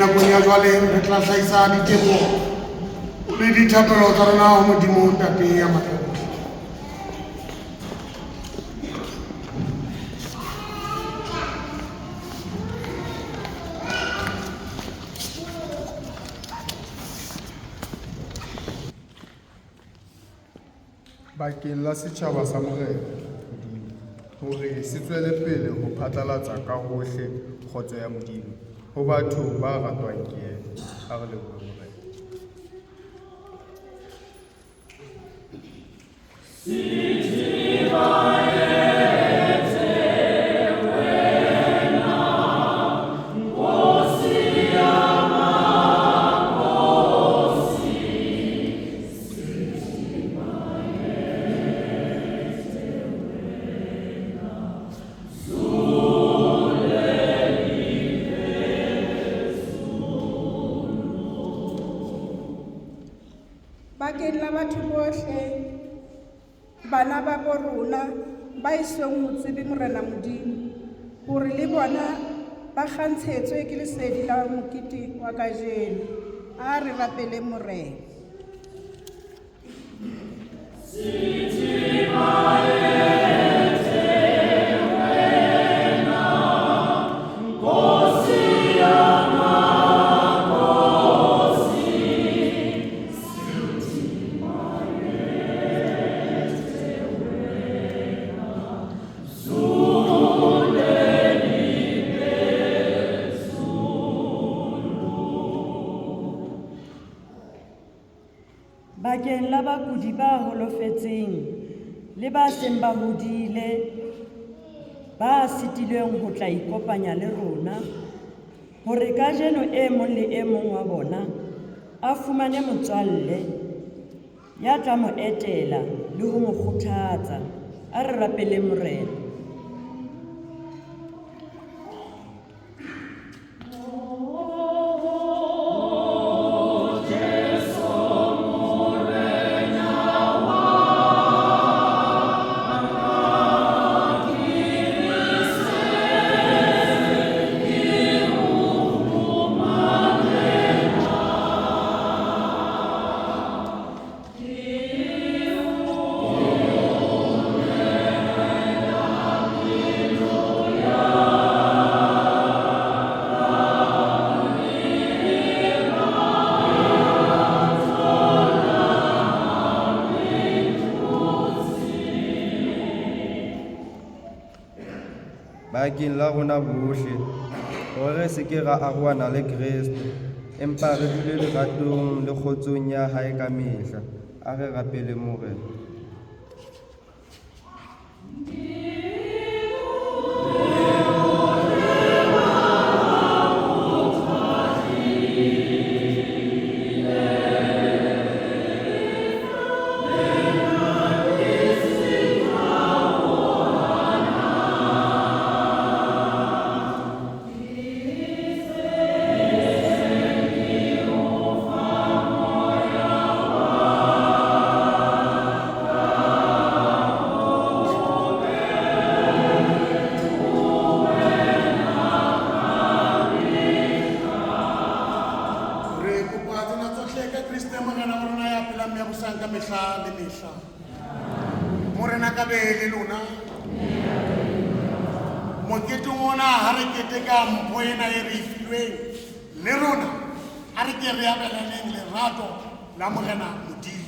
S2: nakong ya jwale re tla hlahisa diteboho le dithapelo tsa rona ho Modimo Ntate ya matla.
S8: Bakeng la setjhaba sa Morena hore se tswele pele ho phatlalatsa ka hohle kgotso ya Modimo ho batho ba ratwang ke yena. A re lebohe Morena.
S9: Bakeng la batho bohle bana ba bo rona ba isweng ho tsebe Morena Modimo hore le bona ba kgantshetswe ke lesedi la mokete wa kajeno. A re rapele Morena.
S4: Bakeng la bakudi ba holofetseng le ba seng ba hodile ba sitilweng ho tla ikopanya le rona hore kajeno e mong le e mong wa bona a fumane motswalle ya tla mo etela le ho mo kgothatsa. A re rapele Morena.
S10: Bakeng la rona bohle hore re se ke ra arohana le Kriste empa re dule leratong le kgotsong ya hae ka mehla. A re rapele Morena.
S2: Morena ka be le lona mokete ona ha re keteka mpho ena e re filweng le rona ha re ke re abelaneng lerato la Morena Modimo.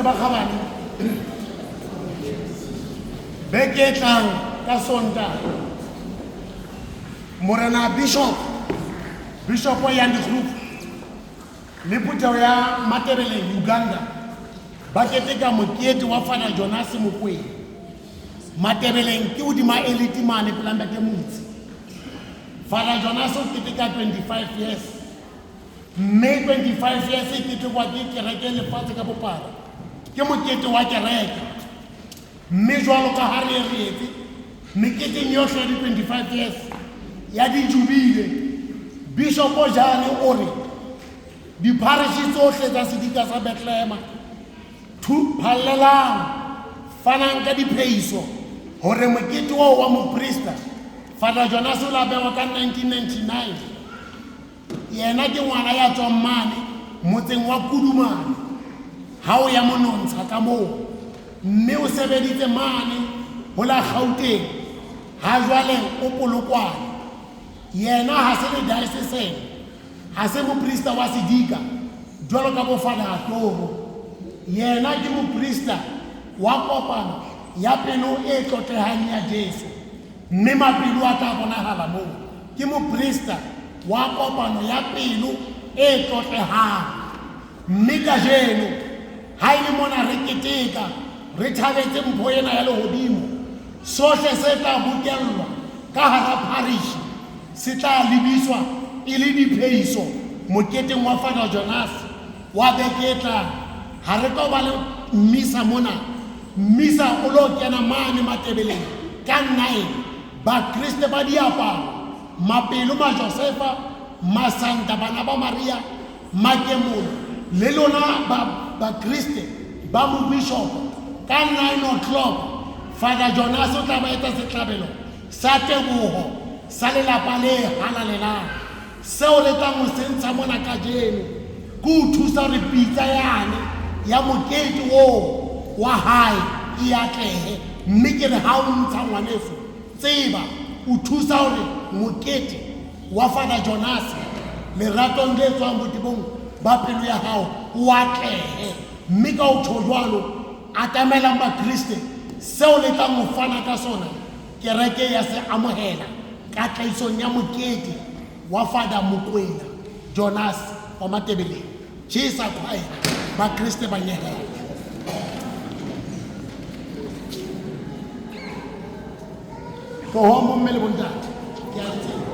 S2: ba kgabane beke e tlang ka Sontaga morena bishop wa Yandi Group le Puteo ya Matebeleng Uganda ba keteka mokete wa Father Jonas Mokwena Matebeleng ke hodima elite mane pelamba ke motse Father Jonas o keteka 25 years May 25 years e ketekwa ke kereke lefatshe ka bophara ke mokete wa kereke mme jwalo ka ha re etse meketeng yohle ya di 25 years ya dijubile Bishop Ojane o re diparishi tsohle tsa sedika sa Bethlehem phalelang fanang ka diphehiso hore mokete oo wa moprista Father Jonas o la bewa ka 1999 yena ke ngwana ya tswang mane motseng wa Kudumane ha o ya monontsha ka moo mme o sebeditse mane ho la Gauteng ha jwale o Polokwane yena ha se le diocese ha se moprista wa sedika jwalo ka bo Father Atoro yena ke moprista wa kopano ya pelo e tlotlehang ya Jesu mme mapelo a tla bonahala moo ke moprista wa kopano ya pelo e tlotlehang mme kajeno ha ile mona re keteka re thabetse mpho ena ya lehodimo sohle se tla bokellwa ka hara parish se tla lebiswa e le diphehiso moketeng wa Father Jonas wa beketla ha re ka ba le mmisa mona mmisa o lo kena mane Matebeleng ka nnae ba Kriste ba diaparo mapelo ma Josefa masanta bana ba Maria makemolo le lona ba Kriste ba mo bishop ka 9 o'clock Father Jonas o tla ba etsa setlabelo sa teboho sa lelapa le halalelang seo le tla mo sentsha mona ka jeno ke o thusa re pitsa yane ya mokete o wa hae e atlehe mme ke re ha o ntsha ngwaneso tseba o thusa hore mokete wa Father Jonas leratong le tswang botebong ba pelo ya hao o atlehe mme ka o tsho jwalo atamelang ba Kriste seo le tla mo fana ka sona kereke ya se amohela ka tlaisong ya mokete wa Father Mokwena Jonas wa Matebeleng Chisa kwae ba Kriste ba nyehela ko homo mmele bontate ke a tseba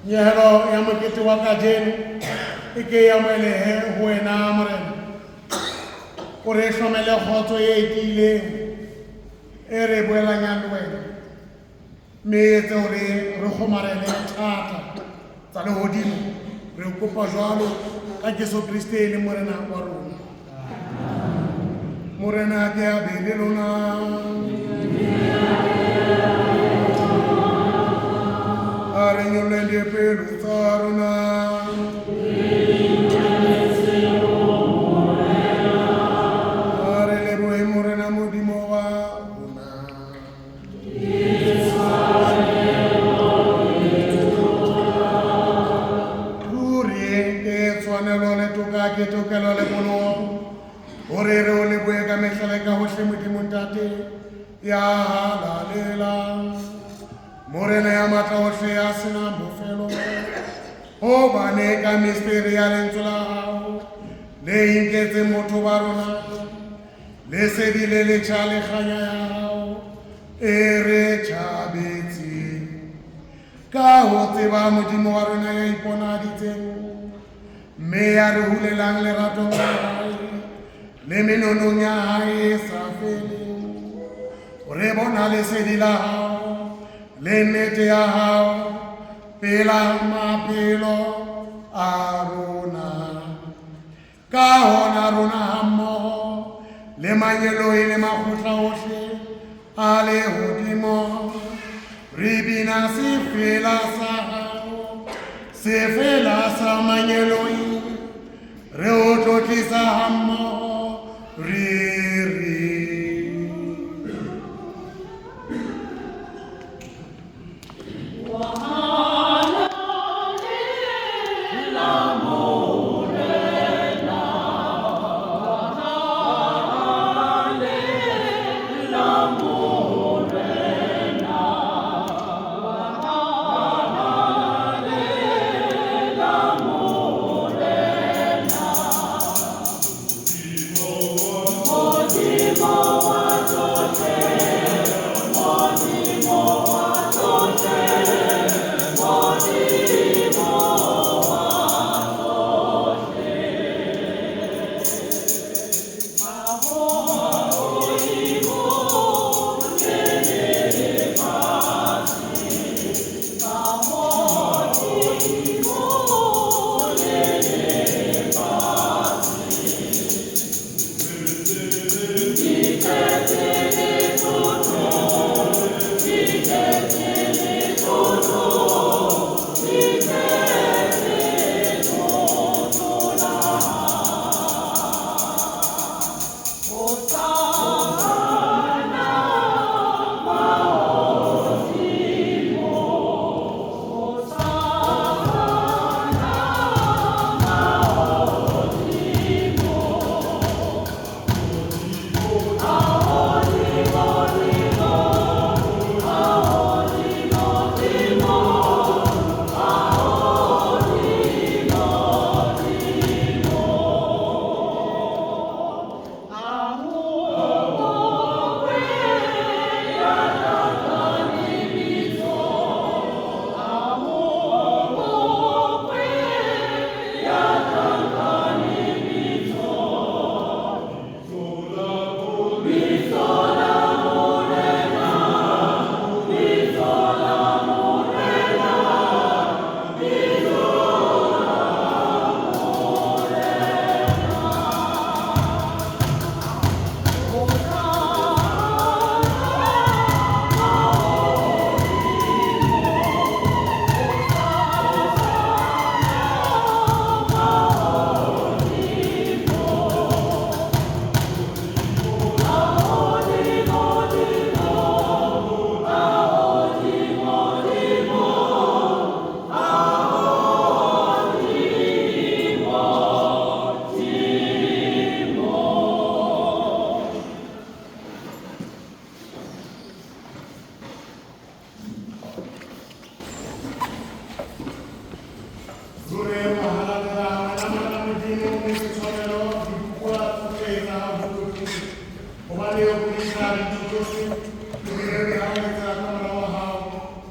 S2: nyehelo ya mokete wa kajeno e ke ya moelehe ho wena morena o re hlomele kgotso e tiileng e re boelanyang le wena mme etse hore re kgomarele thata tsa lehodimo re kopa jwalo ka Jesu Kriste e le morena wa rona. Morena ke a be le lona. A re nyolleng pelo tsa rona. A re lebohe morena Modimo wa rona. Ruri ke tshwanelo le toka ke tokelo le bologo hore re o lebohe ka mehla le ka hohle Modimo Ntate ya halalela morena ya matla hohle ya senang bofelo hobane ka misteri ya lentswe la hao le inketse motho wa rona lesedi le letjha le kganya ya hao e re tjhabetse ka ho tseba Modimo wa rona ya iponaditseng mme ya re hulelang leratong la hae le menonong ya hae sa feleng re bona lesedi la hao le nnete ya hao pela maphelo a rona ka hona rona hammoho le manyeloi le makgotla ohle a lehodimo re bina sefela sa hao sefela sa manyeloi re o tlotlisa hammoho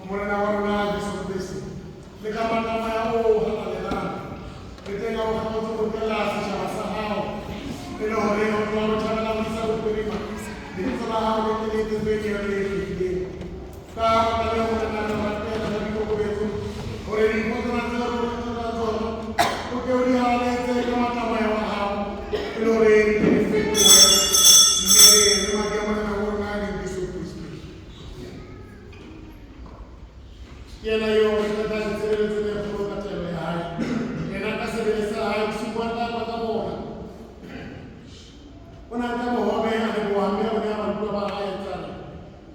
S2: Morena wa rona Jesu Kristo le ka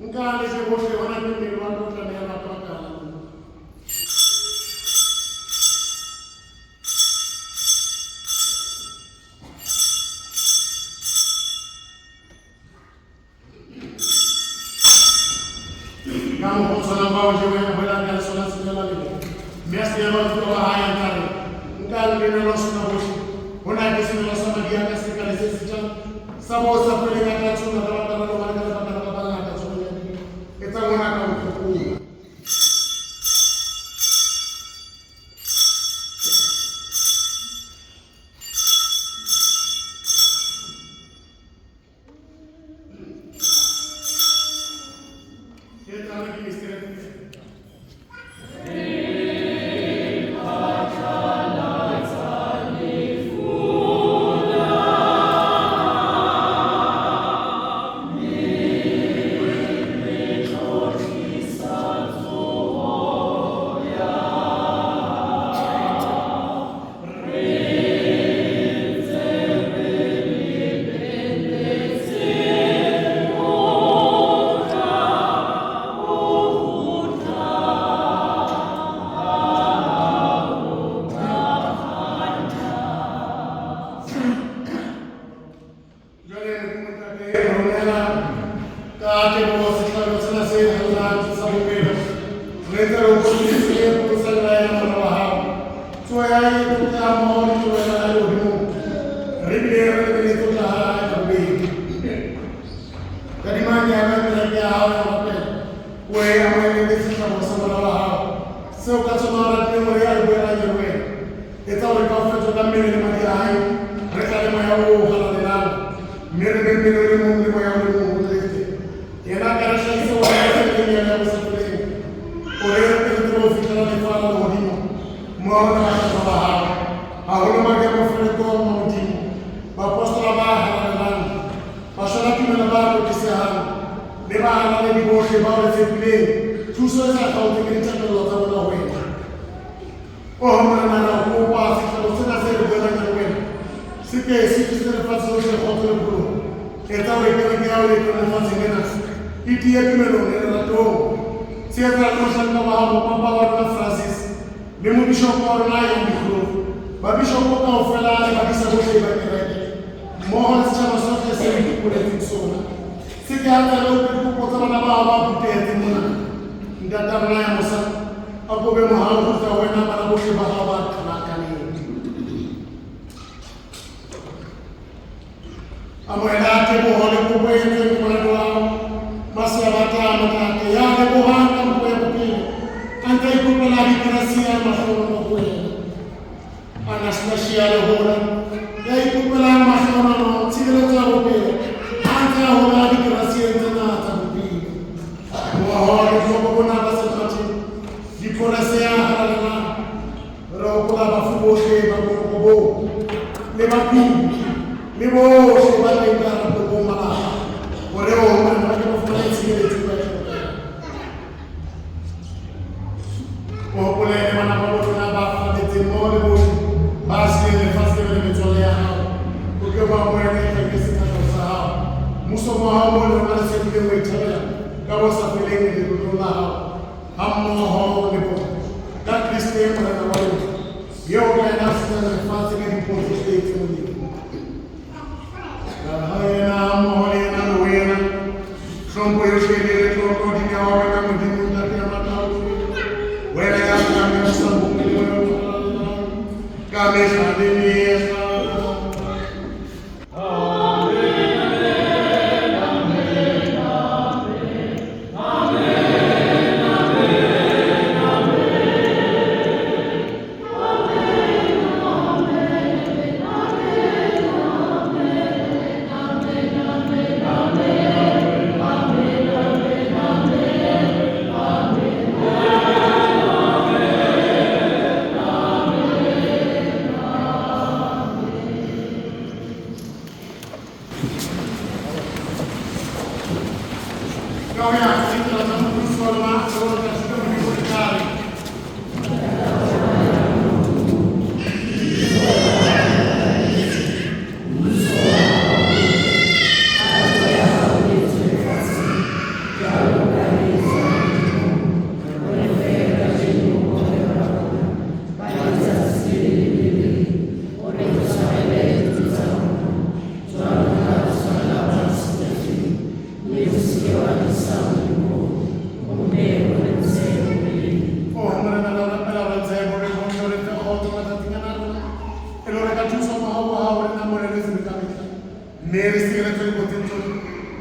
S2: Nkale je bohle hona le mmele wa tlo tlameha ba pakala. Kamu kung saan ang bawal siya na wala ka sa lansi na lalito. Miyas niya mga ito kahayan tayo. Nkale rinaloso na boshi. Hona kisi na sa magiya kasi kalisi siya. Sabo sa pwede nga tatso na dapat na naman ka na kapal na tatso niya. Ito ang muna ka upupuya. Ito ang nag-i-istirahat niya.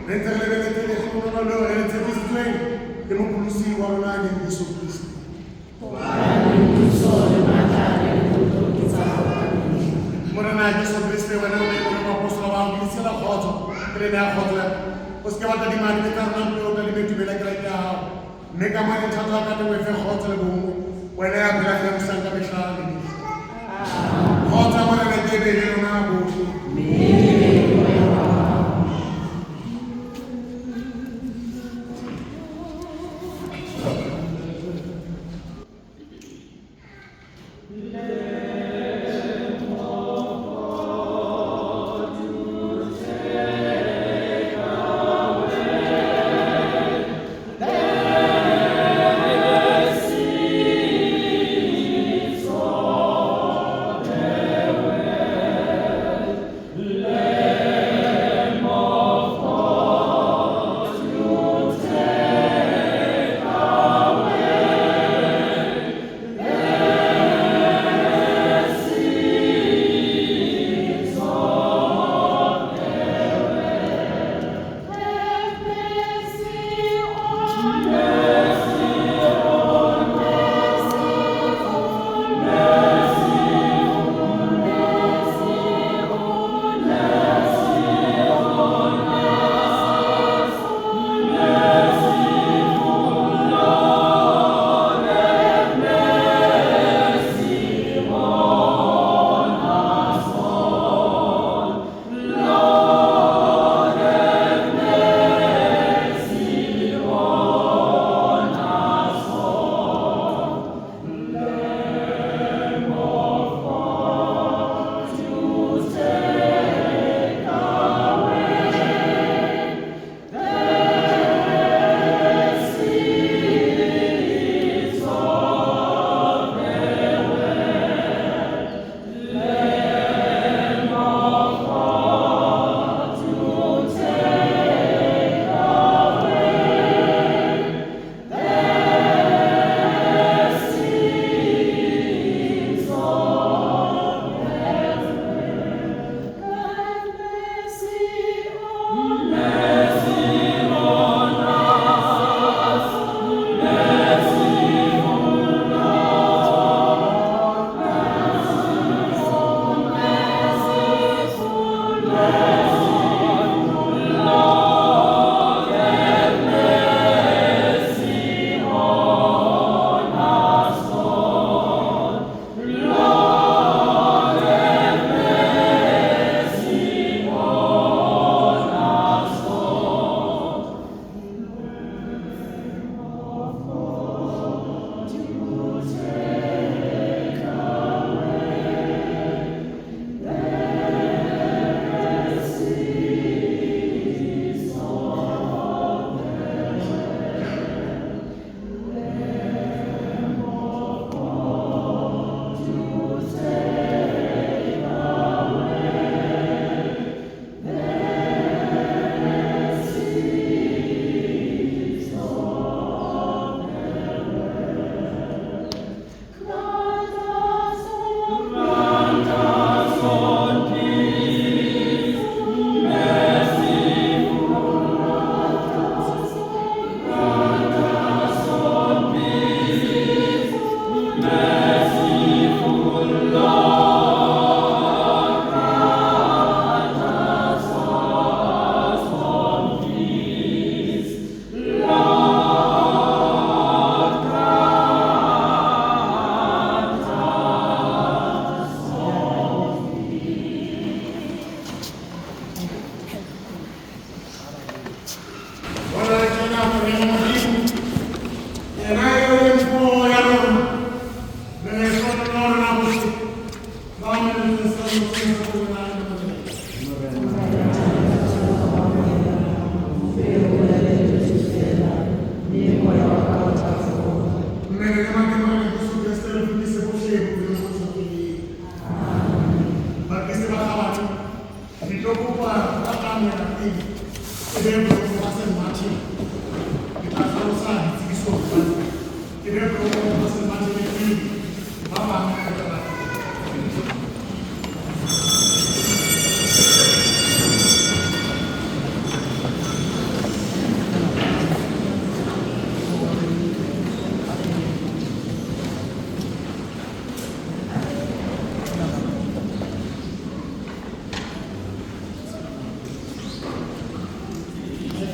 S2: Re ntse re lebeletse lekgono leo re le tshepisitsweng ke mopholosi wa rona le Yesu Kristo. Morena Yesu Kristo wena o ne o le moapostolo wa hao, ke disela kgotso ke le nea kgotso o se ke batla dimadi le ka rona mpe o tla di betumela kereke ya hao, mme ka moe thata wa ka teng o efe kgotso le bongwe wena ya phela ke busang ka mehla le mehla. Kgotso ya morena ke ebe le lona bohle.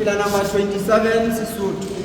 S11: Pillar number 27, Sesotho.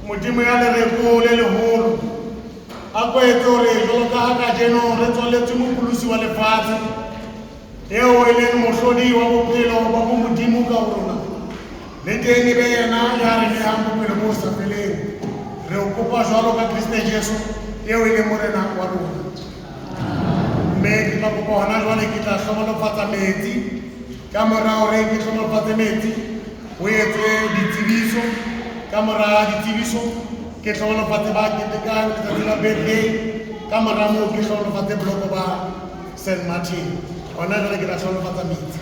S2: Modimo ya lereko le leholo a kwetse hore jwalo ka ha kajeno re tswaletswe mokolosi wa lefatshe eo e leng mohlodi wa bophelo ba bo Modimo ka ho rona le teng e be yena ya re nehang bophelo bo sa feleng. Re o kopa jwalo ka Kriste Jesu eo e leng morena wa rona. Mme ke tla kopa hona jwale ke tla hlohonolofatsa metsi ka mora hore ke hlohonolofatse metsi ho etswe ditsebiso. Ka mora ditsebiso ke hlohonolofatse ba ketekang letsatsi la birthday. Ka mora moo ke hlohonolofatse boloko ba St. Martin. Hona jwale ke tla hlohonolofatsa metsi.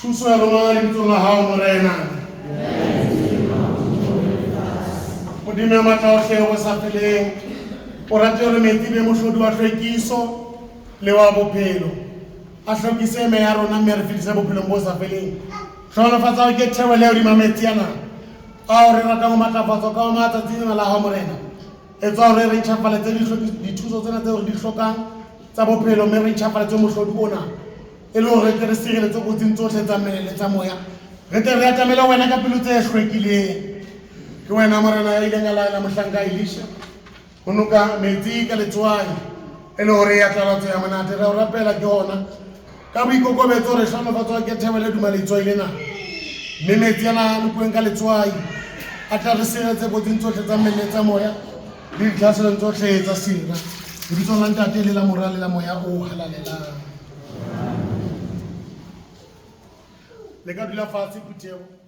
S2: Thuso ya rona lebitsong la hao morena. Modimo ya matla ohle o sa feleng, o rate hore metsi be mohlodi wa hlwekiso le wa bophelo. A hlwekise me ya rona mme re fetise bophelong bo sa feleng. Hlohonolofatsa hore ke theole ya hodima metsi ana ao re ratang ho matlafatswa ka matsatsing la hao morena. Etsa hore re ntjhafaletse dithuso tsena tseo re di hlokang tsa bophelo, mme re ntjhafaletse mohlodi ona e le hore re sireletse kotsing tsohle tsa mmele le tsa moya. Re tle re atamele wena ka pelo tse hlwekileng. Ke wena morena ya ileng a laela mohlanka Elisha ho noka metsi ka letswai e le hore ya tlalatso ya monate. Re o rapela ke hona ka boikokobetso re hlohonolofatswa ke thebele duma letswai lena, mme metsi ana nokuweng ka letswai a tla re sireletse kotsing tsohle tsa mmele le tsa moya le ditlhaselong tsohle tsa sera. Lebitsong la Ntate le la Mora le la Moya o halalelang. Le ka dula fatshe Phuthego.